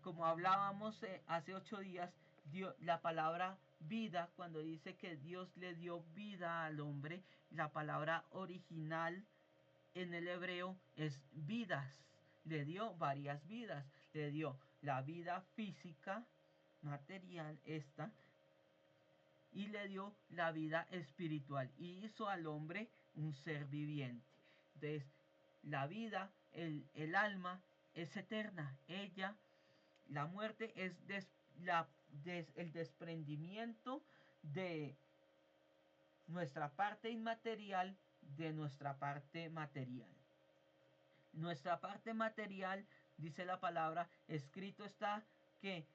como hablábamos hace 8 días, la palabra vida, cuando dice que Dios le dio vida al hombre, la palabra original en el hebreo es vidas. Le dio varias vidas. Le dio la vida física, material, esta, y le dio la vida espiritual. Y hizo al hombre un ser viviente. Entonces, la vida, el alma, es eterna. Ella, la muerte, es el desprendimiento de nuestra parte inmaterial de nuestra parte material. Nuestra parte material, dice la palabra, escrito está que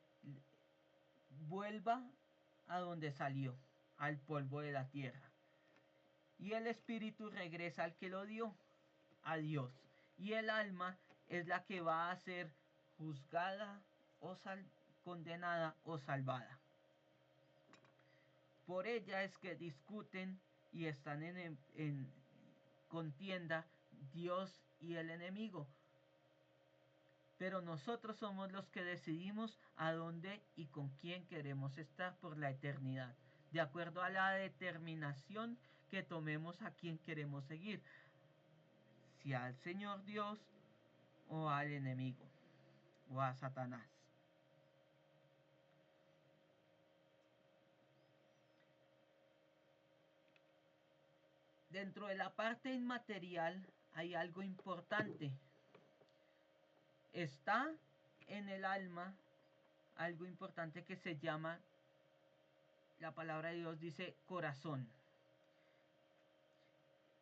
vuelva a donde salió, al polvo de la tierra. Y el espíritu regresa al que lo dio, a Dios. Y el alma es la que va a ser juzgada o condenada o salvada. Por ella es que discuten y están en contienda Dios y el enemigo. Pero nosotros somos los que decidimos a dónde y con quién queremos estar por la eternidad, de acuerdo a la determinación que tomemos a quién queremos seguir, si al Señor Dios o al enemigo o a Satanás. Dentro de la parte inmaterial hay algo importante. Está en el alma algo importante que se llama, la palabra de Dios dice corazón.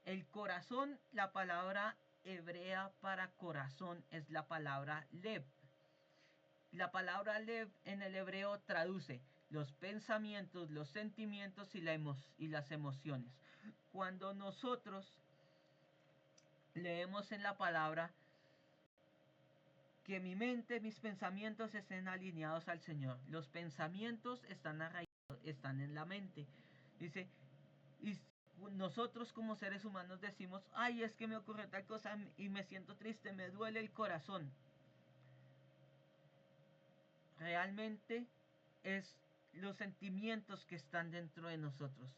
El corazón, la palabra hebrea para corazón es la palabra lev. La palabra lev en el hebreo traduce los pensamientos, los sentimientos y las emociones. Cuando nosotros leemos en la palabra que mi mente, mis pensamientos estén alineados al Señor. Los pensamientos están arraigados, están en la mente. Dice, y nosotros como seres humanos decimos, ay, es que me ocurre tal cosa y me siento triste, me duele el corazón. Realmente es los sentimientos que están dentro de nosotros.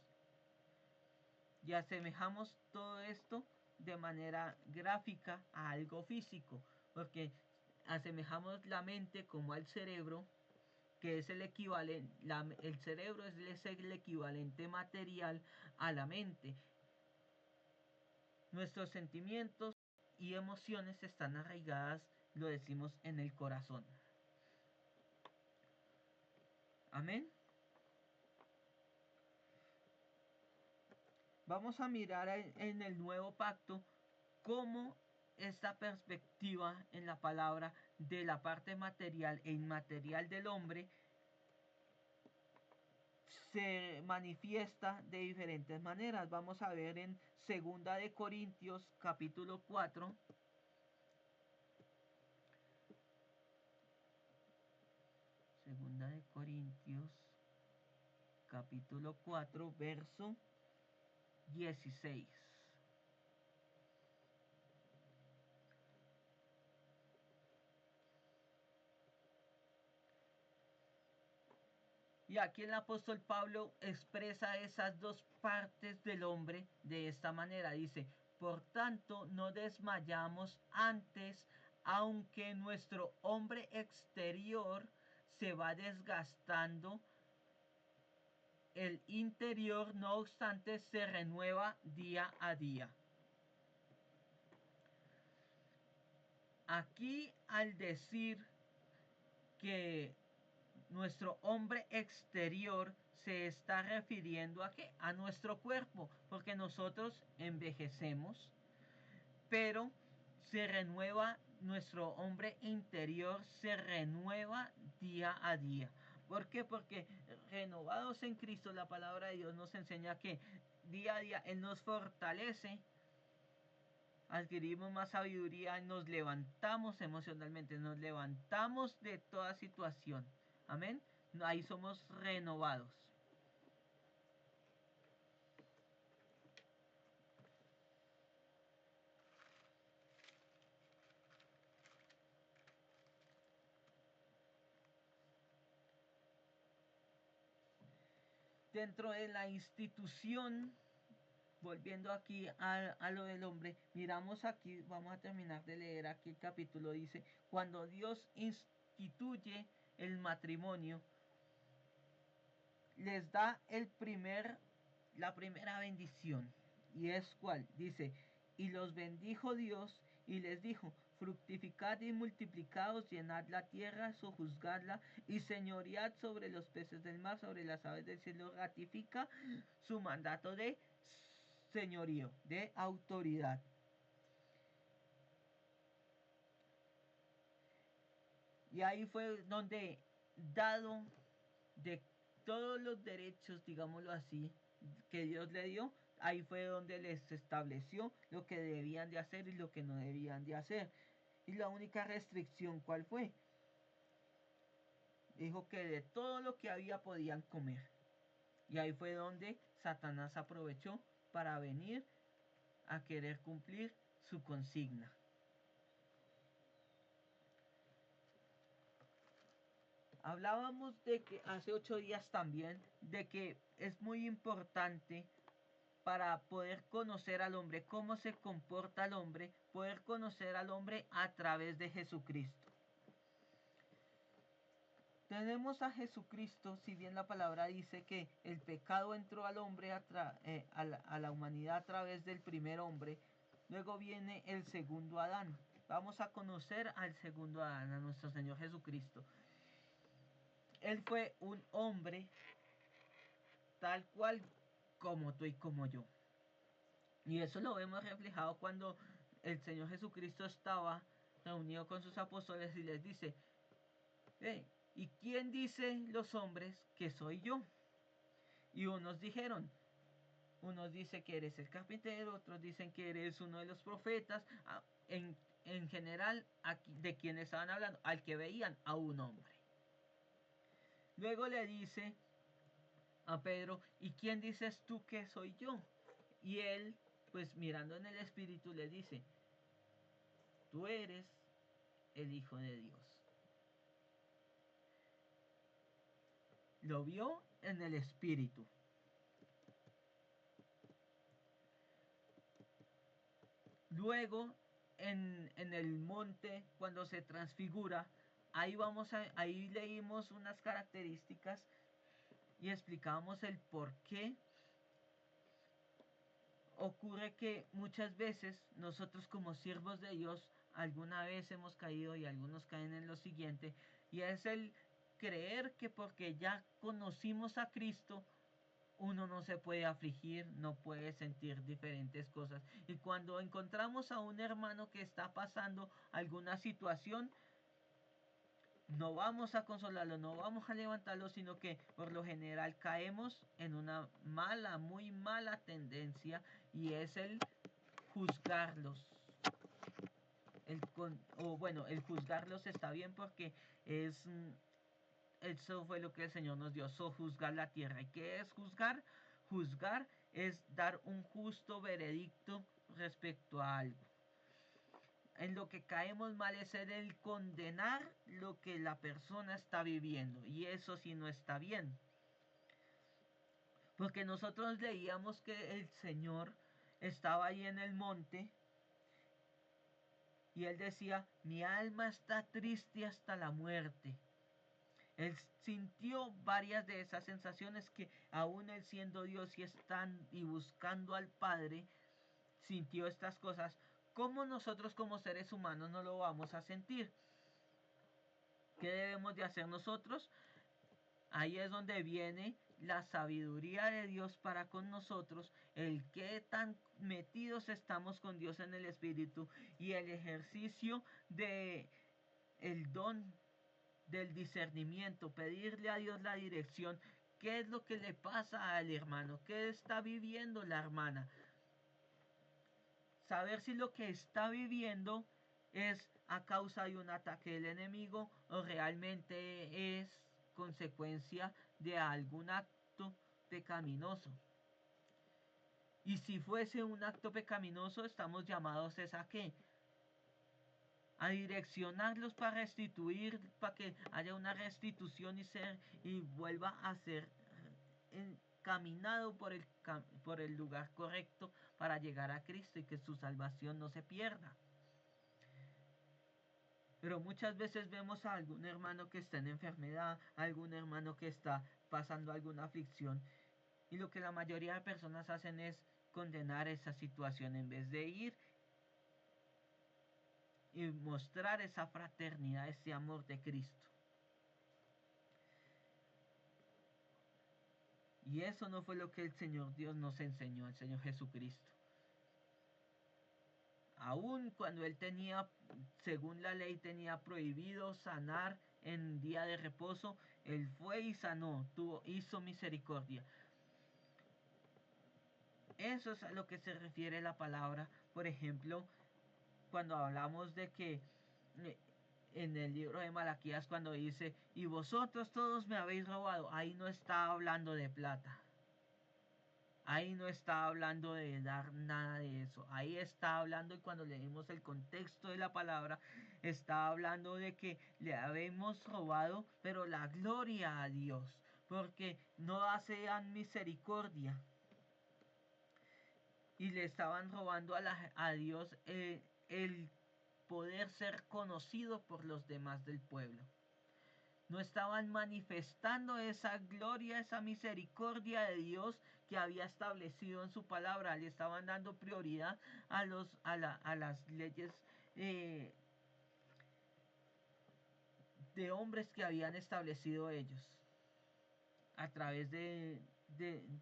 Y asemejamos todo esto de manera gráfica a algo físico, porque asemejamos la mente como al cerebro, que es el equivalente, el cerebro es el equivalente material a la mente. Nuestros sentimientos y emociones están arraigadas, lo decimos, en el corazón. Amén. Vamos a mirar en el nuevo pacto cómo esta perspectiva en la palabra de la parte material e inmaterial del hombre se manifiesta de diferentes maneras. Vamos a ver en 2 de Corintios capítulo 4. Segunda de Corintios capítulo 4 verso 16. Y aquí el apóstol Pablo expresa esas dos partes del hombre de esta manera. Dice, por tanto no desmayamos antes, aunque nuestro hombre exterior se va desgastando, el interior no obstante se renueva día a día. Aquí al decir que nuestro hombre exterior se está refiriendo a ¿qué? A nuestro cuerpo, porque nosotros envejecemos, pero se renueva nuestro hombre interior, se renueva día a día. ¿Por qué? Porque renovados en Cristo, la palabra de Dios nos enseña que día a día Él nos fortalece, adquirimos más sabiduría, nos levantamos emocionalmente, nos levantamos de toda situación. Amén. Ahí somos renovados. dentro de la institución, volviendo aquí a lo del hombre, miramos aquí, vamos a terminar de leer aquí el capítulo, dice, cuando Dios instituye el matrimonio, les da la primera bendición. ¿Y es cuál? Dice, y los bendijo Dios y les dijo, fructificad y multiplicaos, llenad la tierra, sojuzgadla y señoread sobre los peces del mar, sobre las aves del cielo. Ratifica su mandato de señorío, de autoridad. Y ahí fue donde, dado de todos los derechos, digámoslo así, que Dios le dio, ahí fue donde les estableció lo que debían de hacer y lo que no debían de hacer. Y la única restricción, ¿cuál fue? Dijo que de todo lo que había podían comer. Y ahí fue donde Satanás aprovechó para venir a querer cumplir su consigna. Hablábamos de que hace 8 días también, de que es muy importante para poder conocer al hombre, cómo se comporta el hombre, poder conocer al hombre a través de Jesucristo. Tenemos a Jesucristo, si bien la palabra dice que el pecado entró al hombre, a la humanidad a través del primer hombre, luego viene el segundo Adán. Vamos a conocer al segundo Adán, a nuestro Señor Jesucristo. Él fue un hombre tal cual como tú y como yo. Y eso lo vemos reflejado cuando el Señor Jesucristo estaba reunido con sus apóstoles y les dice, ¿y quién dice los hombres que soy yo? Y unos dicen que eres el carpintero, otros dicen que eres uno de los profetas. En general, ¿de quién estaban hablando? Al que veían, a un hombre. Luego le dice a Pedro, ¿y quién dices tú que soy yo? Y él, pues mirando en el Espíritu, le dice, tú eres el Hijo de Dios. Lo vio en el Espíritu. Luego, en el monte, cuando se transfigura, ahí leímos unas características y explicamos el por qué ocurre que muchas veces nosotros como siervos de Dios alguna vez hemos caído y algunos caen en lo siguiente, y es el creer que porque ya conocimos a Cristo uno no se puede afligir, no puede sentir diferentes cosas. Y cuando encontramos a un hermano que está pasando alguna situación, no vamos a consolarlo, no vamos a levantarlo, sino que por lo general caemos en una muy mala tendencia, y es el juzgarlos. El juzgarlos está bien porque eso fue lo que el Señor nos dio, sojuzgar la tierra. ¿Y qué es juzgar? Juzgar es dar un justo veredicto respecto a algo. En lo que caemos mal es en el condenar lo que la persona está viviendo, y eso sí no está bien. Porque nosotros leíamos que el Señor estaba ahí en el monte y él decía, mi alma está triste hasta la muerte. Él sintió varias de esas sensaciones que aún él siendo Dios y buscando al Padre, sintió estas cosas. ¿Cómo nosotros como seres humanos no lo vamos a sentir? ¿Qué debemos de hacer nosotros? Ahí es donde viene la sabiduría de Dios para con nosotros, el que tan metidos estamos con Dios en el Espíritu, y el ejercicio de el don del discernimiento, pedirle a Dios la dirección. ¿Qué es lo que le pasa al hermano? ¿Qué está viviendo la hermana? Saber si lo que está viviendo es a causa de un ataque del enemigo o realmente es consecuencia de algún acto pecaminoso. Y si fuese un acto pecaminoso, estamos llamados ¿a qué? A direccionarlos para restituir, para que haya una restitución y vuelva a ser caminado por el lugar correcto para llegar a Cristo y que su salvación no se pierda. Pero muchas veces vemos a algún hermano que está en enfermedad, algún hermano que está pasando alguna aflicción, y lo que la mayoría de personas hacen es condenar esa situación en vez de ir y mostrar esa fraternidad, ese amor de Cristo. Y eso no fue lo que el Señor Dios nos enseñó, el Señor Jesucristo. Aún cuando Él tenía, según la ley, tenía prohibido sanar en día de reposo, Él fue y sanó, hizo misericordia. Eso es a lo que se refiere la palabra. Por ejemplo, cuando hablamos de que en el libro de Malaquías, cuando dice, y vosotros todos me habéis robado, ahí no está hablando de plata. Ahí no está hablando de dar nada de eso. Ahí está hablando, y cuando leemos el contexto de la palabra, está hablando de que le habemos robado, pero la gloria a Dios, porque no hacían misericordia. Y le estaban robando a Dios el poder ser conocido por los demás del pueblo. No estaban manifestando esa gloria, esa misericordia de Dios que había establecido en su palabra. Le estaban dando prioridad a las leyes de hombres que habían establecido ellos. A través de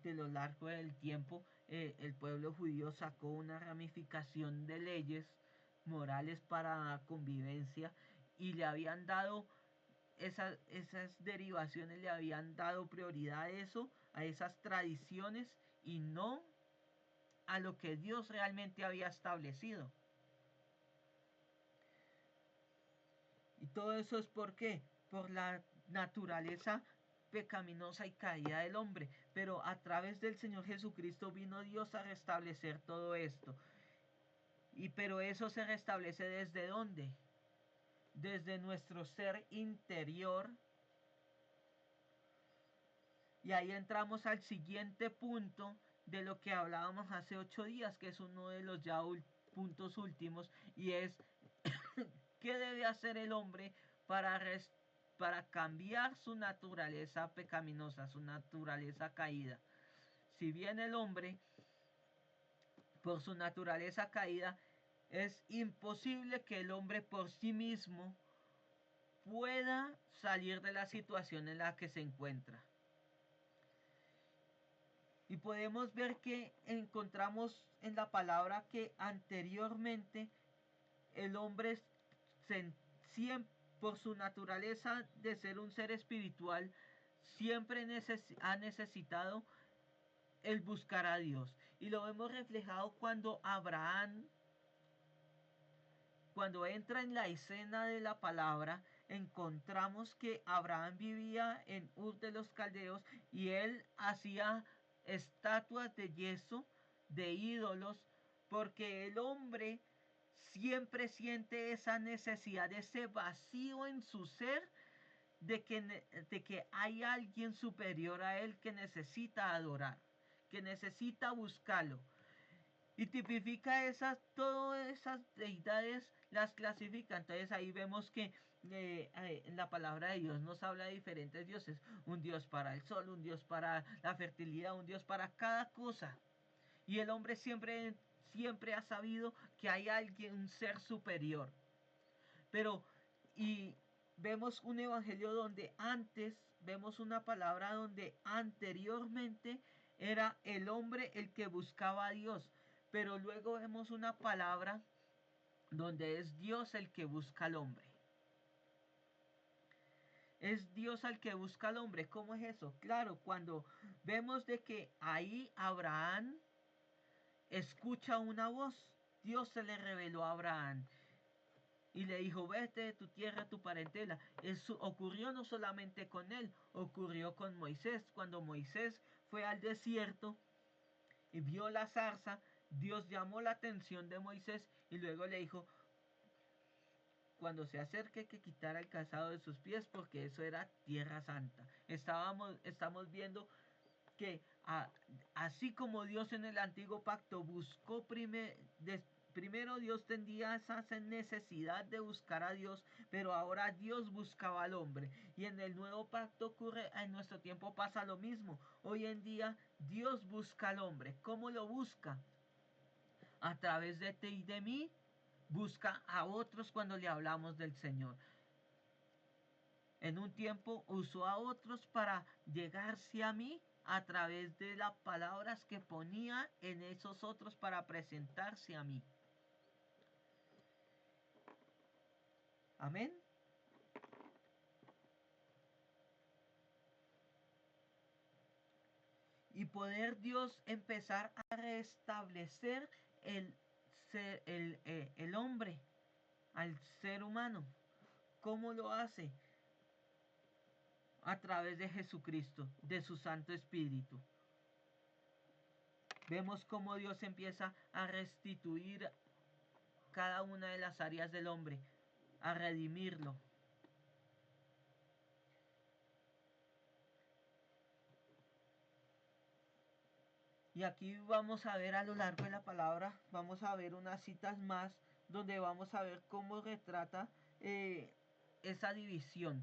lo largo del tiempo, el pueblo judío sacó una ramificación de leyes morales para convivencia, y le habían dado esas derivaciones, le habían dado prioridad a eso, a esas tradiciones, y no a lo que Dios realmente había establecido. Y todo eso es ¿por qué? Por la naturaleza pecaminosa y caída del hombre. Pero a través del Señor Jesucristo vino Dios a restablecer todo esto. Pero eso se restablece ¿desde dónde? Desde nuestro ser interior. Y ahí entramos al siguiente punto de lo que hablábamos hace 8 días, que es uno de los ya puntos últimos, y es ¿qué debe hacer el hombre para cambiar su naturaleza pecaminosa, su naturaleza caída? Si bien el hombre, por su naturaleza caída, es imposible que el hombre por sí mismo pueda salir de la situación en la que se encuentra. Y podemos ver que encontramos en la palabra que anteriormente el hombre siempre, por su naturaleza de ser un ser espiritual, siempre ha necesitado el buscar a Dios. Y lo vemos reflejado cuando Abraham, cuando entra en la escena de la palabra, encontramos que Abraham vivía en Ur de los Caldeos, y él hacía estatuas de yeso, de ídolos, porque el hombre siempre siente esa necesidad, ese vacío en su ser, de que hay alguien superior a él que necesita adorar, que necesita buscarlo. Y tipifica todas esas deidades, las clasifica. Entonces ahí vemos que la palabra de Dios nos habla de diferentes dioses. Un dios para el sol, un dios para la fertilidad, un dios para cada cosa. Y el hombre siempre ha sabido que hay alguien, un ser superior. Y vemos un evangelio donde vemos una palabra donde anteriormente era el hombre el que buscaba a Dios. Pero luego vemos una palabra donde es Dios el que busca al hombre. Es Dios el que busca al hombre. ¿Cómo es eso? Claro, cuando vemos de que ahí Abraham escucha una voz, Dios se le reveló a Abraham y le dijo, vete de tu tierra, tu parentela. Eso ocurrió no solamente con él, ocurrió con Moisés. Cuando Moisés fue al desierto y vio la zarza, Dios llamó la atención de Moisés y luego le dijo, cuando se acerque, que quitara el calzado de sus pies, porque eso era tierra santa. Estamos viendo que a- así como Dios en el antiguo pacto buscó primero Dios tendría esa necesidad de buscar a Dios, pero ahora Dios buscaba al hombre. Y en el nuevo pacto ocurre, en nuestro tiempo pasa lo mismo. Hoy en día Dios busca al hombre. ¿Cómo lo busca? A través de ti y de mí, busca a otros cuando le hablamos del Señor. En un tiempo usó a otros para llegarse a mí a través de las palabras que ponía en esos otros para presentarse a mí. Amén. Y poder Dios empezar a restablecer el hombre, al ser humano. ¿Cómo lo hace? A través de Jesucristo, de su Santo Espíritu. Vemos cómo Dios empieza a restituir cada una de las áreas del hombre, a redimirlo. Y aquí vamos a ver a lo largo de la palabra, vamos a ver unas citas más donde vamos a ver cómo retrata esa división.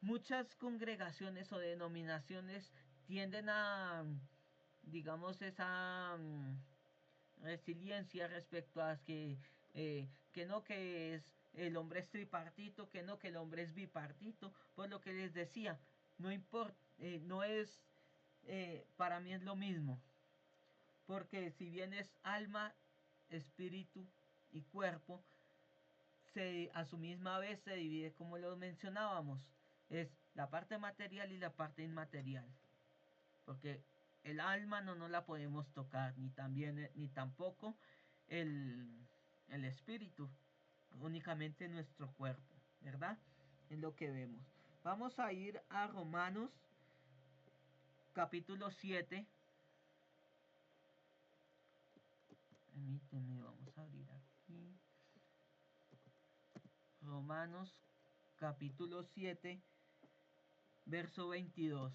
Muchas congregaciones o denominaciones tienden a, digamos, esa resiliencia respecto a que no, que es el hombre es tripartito, que no, que el hombre es bipartito. Pues lo que les decía, no importa, no es, para mí es lo mismo, porque si bien es alma, espíritu y cuerpo, a su misma vez se divide como lo mencionábamos, es la parte material y la parte inmaterial, porque el alma no nos la podemos tocar, ni también ni tampoco el, el espíritu, únicamente nuestro cuerpo, ¿verdad? Es lo que vemos. Vamos a ir a Romanos capítulo 7. Permíteme, vamos a abrir aquí. Romanos capítulo 7, verso 22.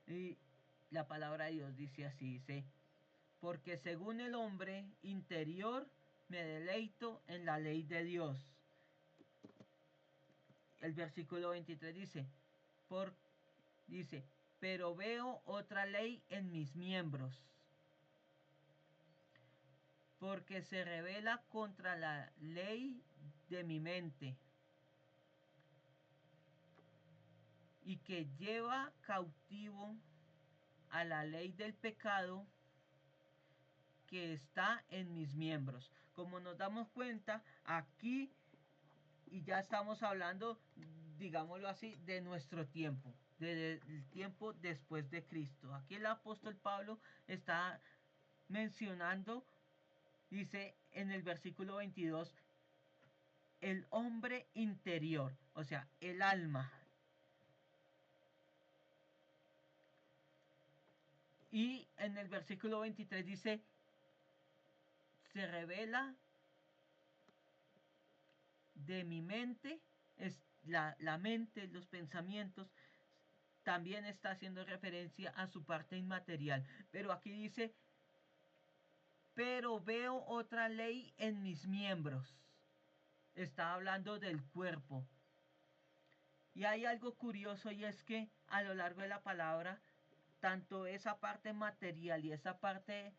Y la palabra de Dios dice así, dice, porque según el hombre interior me deleito en la ley de Dios. El versículo 23 dice, pero veo otra ley en mis miembros, porque se revela contra la ley de mi mente y que lleva cautivo a la ley del pecado que está en mis miembros. Como nos damos cuenta, aquí y ya estamos hablando, digámoslo así, de nuestro tiempo, del tiempo después de Cristo. Aquí el apóstol Pablo está mencionando, dice en el versículo 22, el hombre interior, o sea, el alma. Y en el versículo 23 dice, se revela de mi mente, es la mente, los pensamientos, también está haciendo referencia a su parte inmaterial. Pero aquí dice, pero veo otra ley en mis miembros. Está hablando del cuerpo. Y hay algo curioso y es que a lo largo de la palabra, tanto esa parte material y esa parte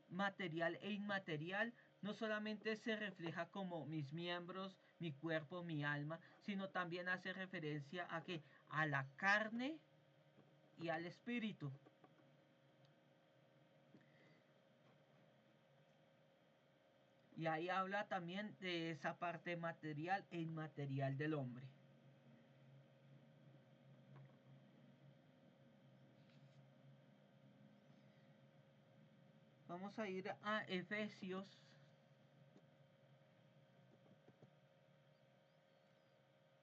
material e inmaterial no solamente se refleja como mis miembros, mi cuerpo, mi alma, sino también hace referencia a que a la carne y al espíritu. Y ahí habla también de esa parte material e inmaterial del hombre. Vamos a ir a Efesios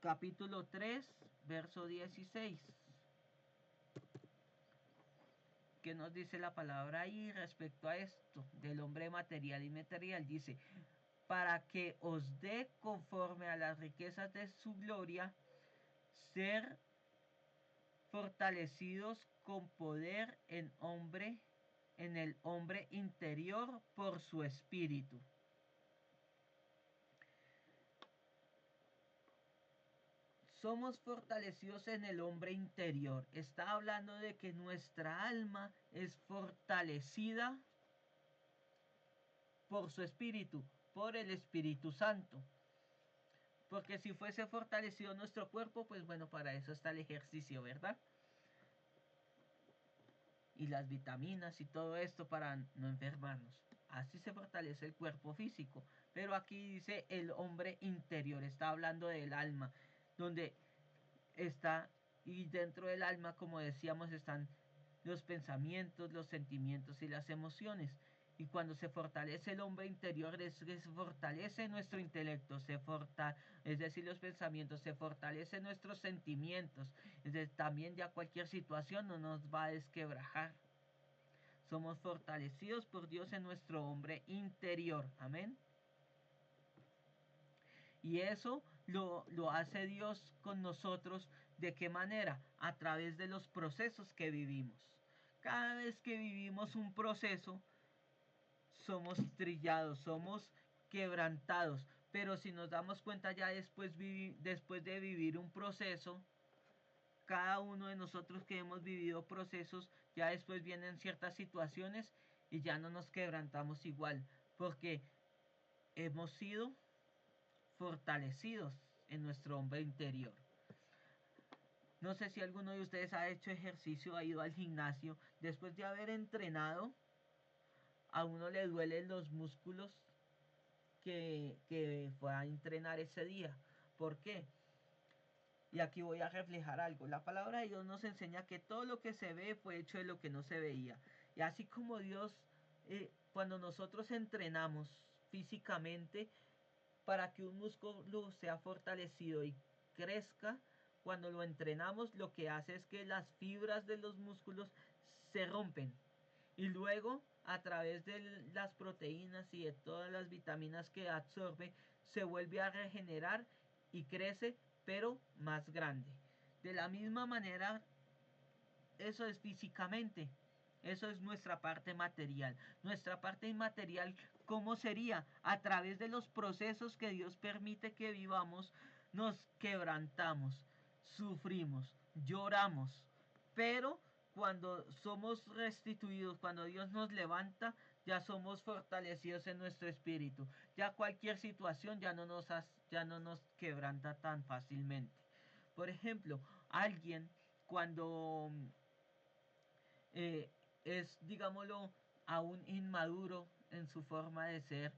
capítulo 3, verso 16. ¿Qué nos dice la palabra ahí respecto a esto del hombre material y inmaterial? Dice, para que os dé conforme a las riquezas de su gloria, ser fortalecidos con poder en el hombre interior por su espíritu. Somos fortalecidos en el hombre interior. Está hablando de que nuestra alma es fortalecida por su espíritu, por el Espíritu Santo. Porque si fuese fortalecido nuestro cuerpo, pues bueno, para eso está el ejercicio, ¿verdad? Y las vitaminas y todo esto para no enfermarnos. Así se fortalece el cuerpo físico. Pero aquí dice el hombre interior, está hablando del alma, donde está, y dentro del alma, como decíamos, están los pensamientos, los sentimientos y las emociones. Y cuando se fortalece el hombre interior, se fortalece nuestro intelecto, es decir, los pensamientos, se fortalece nuestros sentimientos. Es decir, también ya cualquier situación no nos va a desquebrajar. Somos fortalecidos por Dios en nuestro hombre interior. Amén. Y eso lo hace Dios con nosotros. ¿De qué manera? A través de los procesos que vivimos. Cada vez que vivimos un proceso, somos trillados, somos quebrantados. Pero si nos damos cuenta ya después de vivir un proceso, cada uno de nosotros que hemos vivido procesos, ya después vienen ciertas situaciones y ya no nos quebrantamos igual. Porque hemos sido fortalecidos en nuestro hombre interior. No sé si alguno de ustedes ha hecho ejercicio, ha ido al gimnasio. Después de haber entrenado, a uno le duelen los músculos que fue a entrenar ese día. ¿Por qué? Y aquí voy a reflejar algo. La palabra de Dios nos enseña que todo lo que se ve fue hecho de lo que no se veía. Y así como Dios, cuando nosotros entrenamos físicamente, para que un músculo sea fortalecido y crezca, cuando lo entrenamos, lo que hace es que las fibras de los músculos se rompen. Y luego, a través de las proteínas y de todas las vitaminas que absorbe, se vuelve a regenerar y crece, pero más grande. De la misma manera, eso es físicamente. Eso es nuestra parte material. Nuestra parte inmaterial, ¿cómo sería? A través de los procesos que Dios permite que vivamos, nos quebrantamos, sufrimos, lloramos. Pero cuando somos restituidos, cuando Dios nos levanta, ya somos fortalecidos en nuestro espíritu. Ya cualquier situación ya no nos quebranta tan fácilmente. Por ejemplo, alguien cuando es, digámoslo, aún inmaduro en su forma de ser,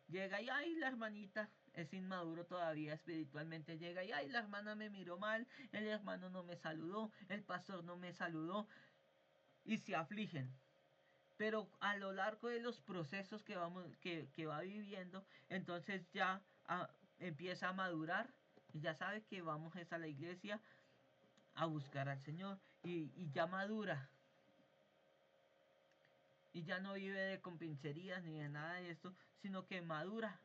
llega y, ay, la hermanita es inmaduro todavía espiritualmente, llega y, ay, la hermana me miró mal, el hermano no me saludó, el pastor no me saludó, y se afligen. Pero a lo largo de los procesos que va viviendo, entonces ya empieza a madurar, y ya sabe que vamos a la iglesia a buscar al Señor, y ya madura, y ya no vive de compincherías ni de nada de esto, sino que madura.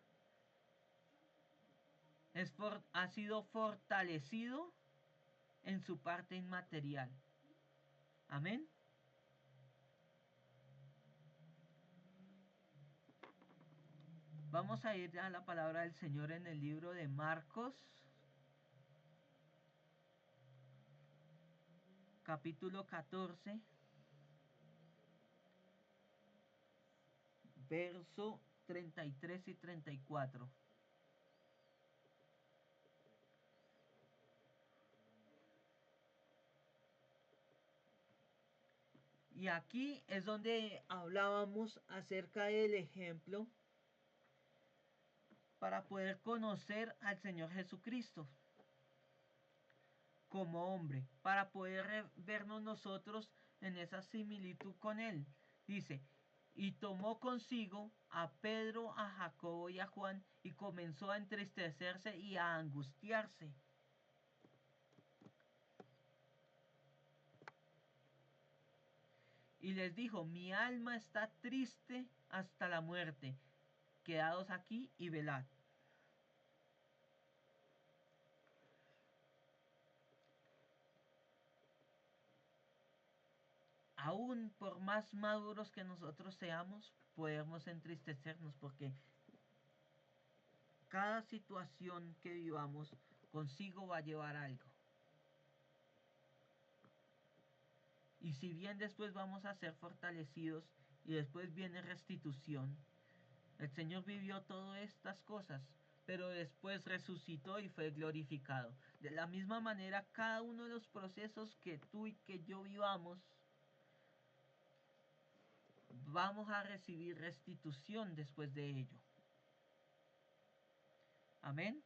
Ha sido fortalecido en su parte inmaterial. Amén. Vamos a ir a la palabra del Señor en el libro de Marcos, capítulo 14, verso 33 y 34. Y aquí es donde hablábamos acerca del ejemplo para poder conocer al Señor Jesucristo como hombre, para poder vernos nosotros en esa similitud con Él. Dice, y tomó consigo a Pedro, a Jacobo y a Juan, y comenzó a entristecerse y a angustiarse. Y les dijo, mi alma está triste hasta la muerte. quedaos aquí y velad. Aún por más maduros que nosotros seamos, podemos entristecernos porque cada situación que vivamos consigo va a llevar algo. Y si bien después vamos a ser fortalecidos y después viene restitución, el Señor vivió todas estas cosas, pero después resucitó y fue glorificado. De la misma manera, cada uno de los procesos que tú y que yo vivamos, vamos a recibir restitución después de ello. Amén.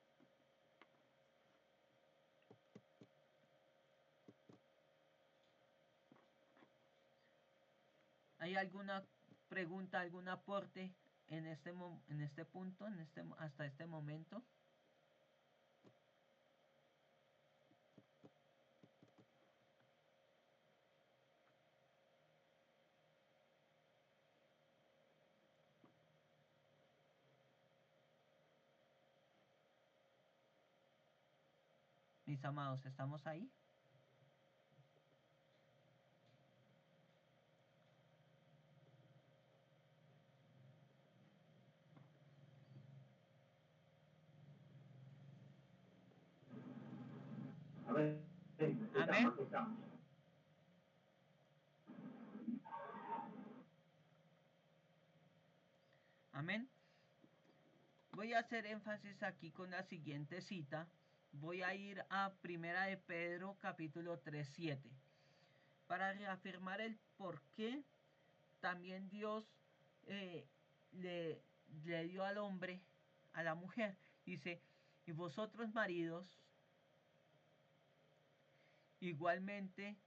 ¿Hay alguna pregunta, algún aporte en este punto, hasta este momento? Mis amados, ¿estamos ahí? Amén. Amén. Voy a hacer énfasis aquí con la siguiente cita. Voy a ir a Primera de Pedro capítulo 3:7 para reafirmar el por qué también Dios le dio al hombre, a la mujer. Dice, y vosotros maridos, igualmente,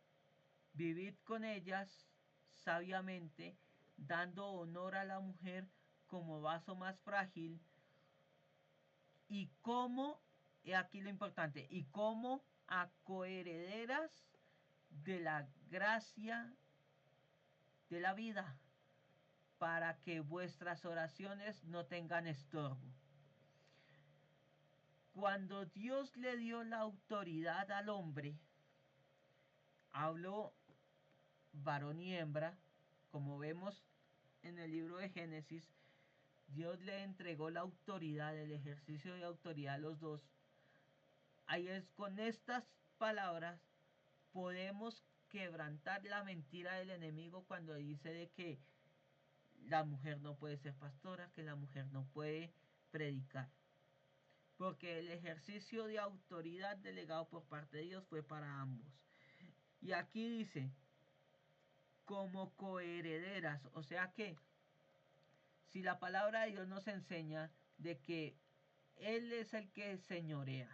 vivid con ellas sabiamente, dando honor a la mujer como vaso más frágil y como, he aquí lo importante, y como a coherederas de la gracia de la vida, para que vuestras oraciones no tengan estorbo. Cuando Dios le dio la autoridad al hombre, habló varón y hembra, como vemos en el libro de Génesis, Dios le entregó la autoridad, el ejercicio de autoridad a los dos. Ahí es con estas palabras podemos quebrantar la mentira del enemigo cuando dice de que la mujer no puede ser pastora, que la mujer no puede predicar. Porque el ejercicio de autoridad delegado por parte de Dios fue para ambos. Y aquí dice, como coherederas, o sea que si la palabra de Dios nos enseña de que Él es el que señorea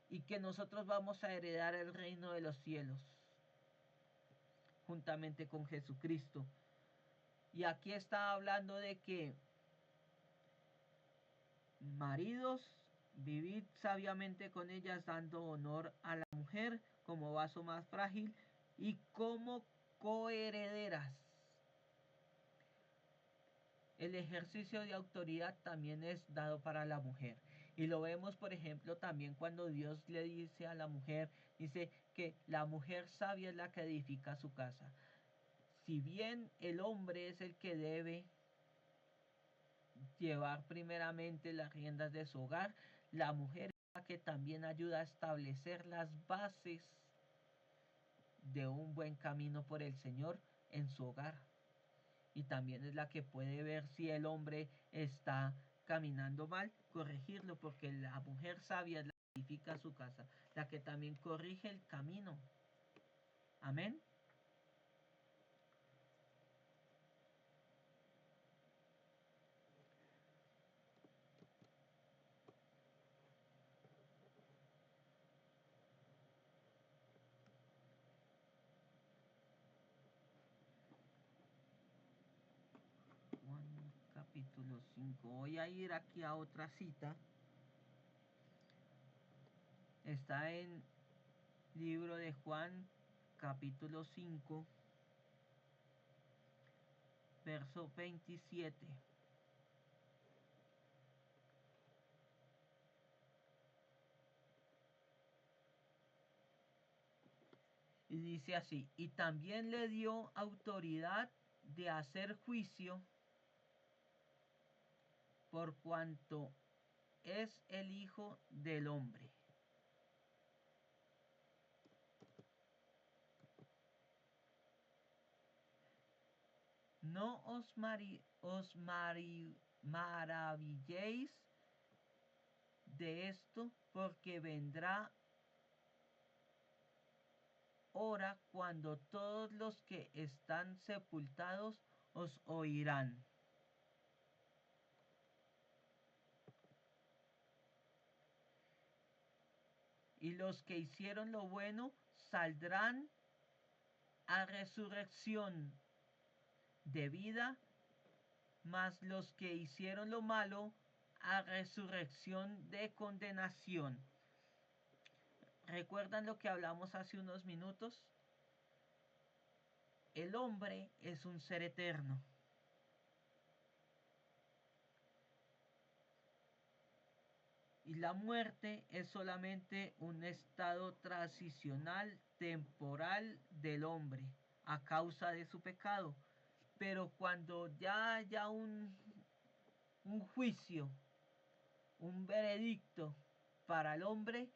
y que nosotros vamos a heredar el reino de los cielos juntamente con Jesucristo. Y aquí está hablando de que maridos, vivid sabiamente con ellas, dando honor a la mujer como vaso más frágil y como coherederas. El ejercicio de autoridad también es dado para la mujer. Y lo vemos, por ejemplo, también cuando Dios le dice a la mujer, dice que la mujer sabia es la que edifica su casa. Si bien el hombre es el que debe llevar primeramente las riendas de su hogar, la mujer es la que también ayuda a establecer las bases de un buen camino por el Señor en su hogar. Y también es la que puede ver si el hombre está caminando mal, corregirlo, porque la mujer sabia es la que edifica su casa, la que también corrige el camino. Amén. Juan capítulo 5. Voy a ir aquí a otra cita. Está en libro de Juan capítulo 5. verso 27. Y dice así, y también le dio autoridad de hacer juicio por cuanto es el Hijo del Hombre. No maravilléis de esto, porque vendrá hora cuando todos los que están sepultados os oirán. Y los que hicieron lo bueno saldrán a resurrección de vida, mas los que hicieron lo malo a resurrección de condenación. ¿Recuerdan lo que hablamos hace unos minutos? El hombre es un ser eterno. Y la muerte es solamente un estado transicional, temporal del hombre a causa de su pecado. Pero cuando ya haya un juicio, un veredicto para el hombre,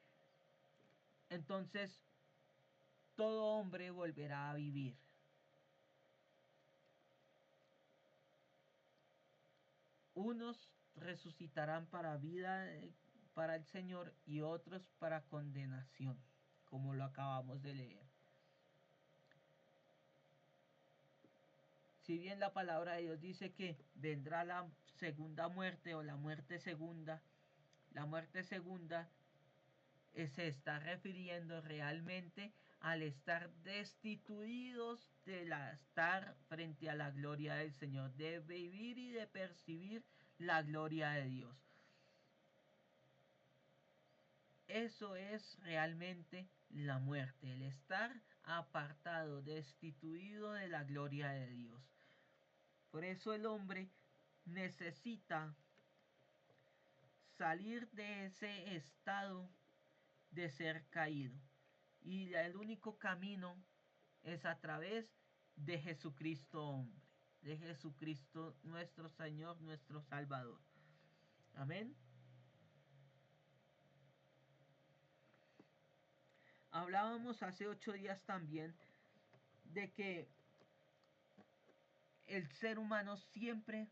entonces todo hombre volverá a vivir. Unos resucitarán para vida para el Señor y otros para condenación, como lo acabamos de leer. Si bien la palabra de Dios dice que vendrá la segunda muerte o la muerte segunda se está refiriendo realmente al estar destituidos de estar frente a la gloria del Señor, de vivir y de percibir la gloria de Dios. Eso es realmente la muerte, el estar apartado, destituido de la gloria de Dios. Por eso el hombre necesita salir de ese estado de ser caído. Y el único camino es a través de Jesucristo hombre, de Jesucristo nuestro Señor, nuestro Salvador. Amén. Hablábamos hace 8 días también de que el ser humano siempre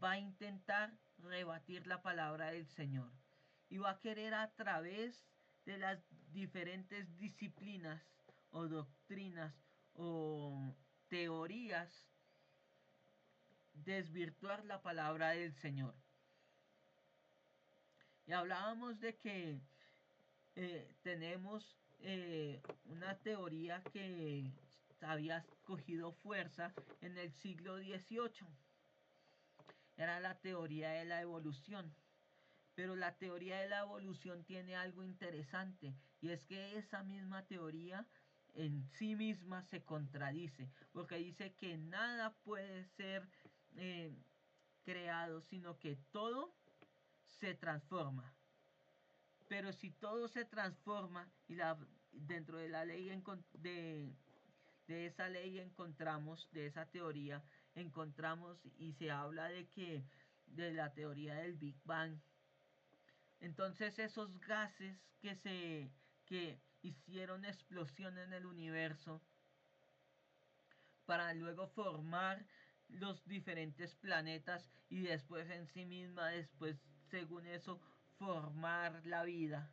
va a intentar rebatir la palabra del Señor y va a querer a través de las diferentes disciplinas o doctrinas o teorías desvirtuar la palabra del Señor. Y hablábamos de que tenemos una teoría que había cogido fuerza en el siglo XVIII. Era la teoría de la evolución. Pero la teoría de la evolución tiene algo interesante, y es que esa misma teoría en sí misma se contradice, porque dice que nada puede ser creado, sino que todo se transforma. Pero si todo se transforma y dentro de la ley de esa ley encontramos, de esa teoría, encontramos y se habla de la teoría del Big Bang. Entonces esos gases que hicieron explosión en el universo para luego formar los diferentes planetas y después en sí misma, después según eso, formar la vida.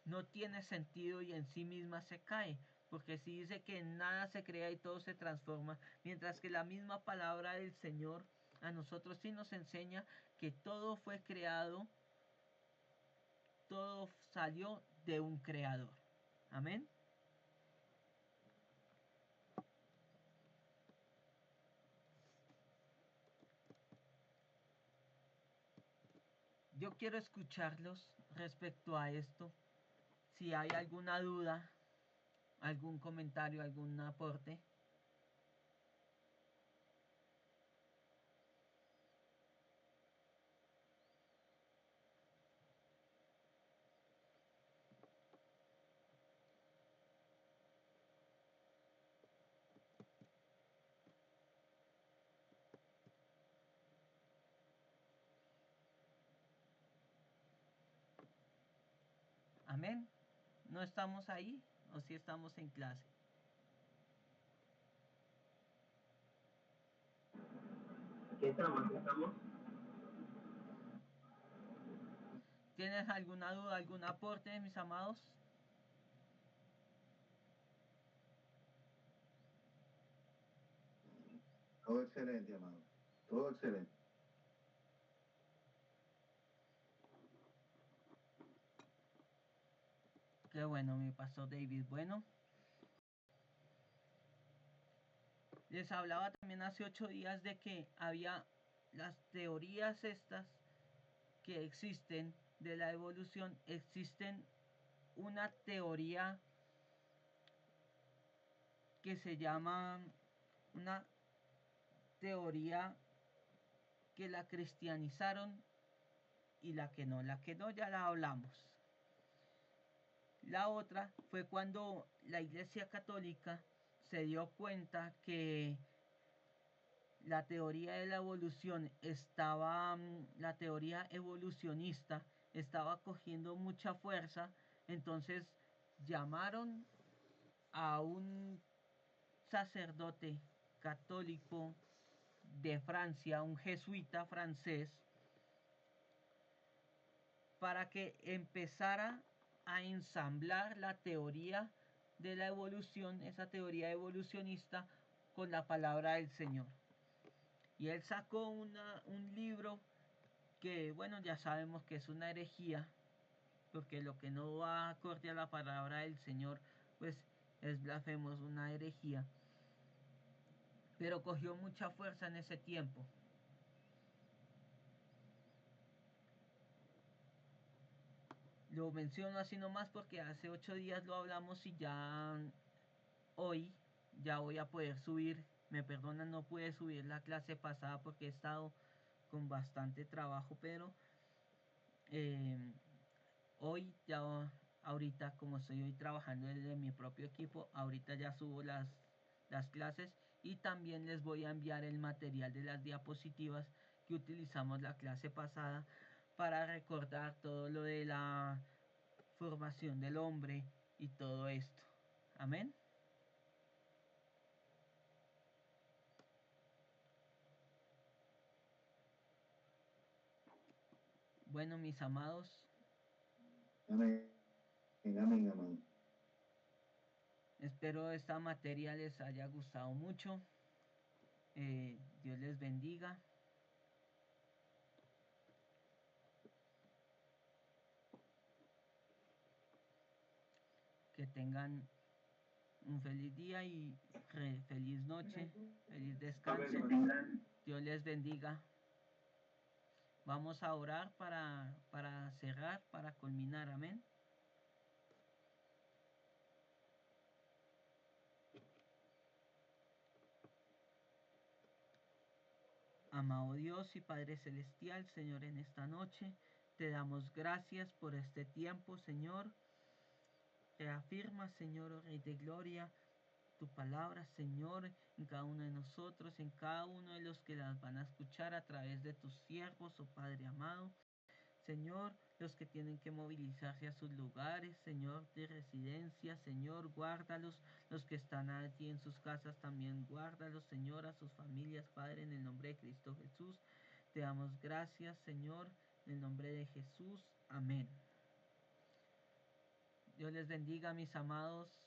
No tiene sentido y en sí misma se cae, porque si dice que nada se crea y todo se transforma, mientras que la misma palabra del Señor a nosotros sí nos enseña que todo fue creado, todo salió de un creador. Amén. Yo quiero escucharlos respecto a esto. Si hay alguna duda, ¿Algún comentario, algún aporte? Amén. ¿No estamos ahí o si estamos en clase? Aquí estamos, aquí estamos. ¿Tienes alguna duda, algún aporte, mis amados? Todo excelente, amado. Todo excelente. Qué bueno, mi pastor David. Bueno, les hablaba también hace 8 días de que había las teorías estas que existen de la evolución. Existen una teoría que se llama una teoría que la cristianizaron y la que no ya la hablamos. La otra fue cuando la Iglesia Católica se dio cuenta que la teoría de la evolución estaba, la teoría evolucionista estaba cogiendo mucha fuerza, entonces llamaron a un sacerdote católico de Francia, un jesuita francés, para que empezara a ensamblar la teoría de la evolución, esa teoría evolucionista, con la palabra del Señor. Y él sacó un libro que, bueno, ya sabemos que es una herejía, porque lo que no va acorde a la palabra del Señor, pues es blasfemo, es una herejía. Pero cogió mucha fuerza en ese tiempo. Lo menciono así nomás porque hace 8 días lo hablamos y ya hoy ya voy a poder subir. Me perdonan, no pude subir la clase pasada porque he estado con bastante trabajo, pero eh, hoy ya, ahorita como estoy hoy trabajando desde mi propio equipo, ahorita ya subo las clases y también les voy a enviar el material de las diapositivas que utilizamos la clase pasada para recordar todo lo de la formación del hombre y todo esto. Amén. Bueno, mis amados. Amén. Amén, amado. Espero esta materia les haya gustado mucho. Dios les bendiga. Que tengan un feliz día y feliz noche, feliz descanso. Dios les bendiga. Vamos a orar para cerrar, para culminar. Amén. Amado Dios y Padre Celestial, Señor, en esta noche te damos gracias por este tiempo, Señor. Reafirma, Señor, oh Rey de Gloria, tu palabra, Señor, en cada uno de nosotros, en cada uno de los que las van a escuchar a través de tus siervos, oh Padre amado. Señor, los que tienen que movilizarse a sus lugares, Señor, de residencia, Señor, guárdalos. Los que están allí en sus casas también guárdalos, Señor, a sus familias, Padre, en el nombre de Cristo Jesús. Te damos gracias, Señor, en el nombre de Jesús. Amén. Dios les bendiga, mis amados.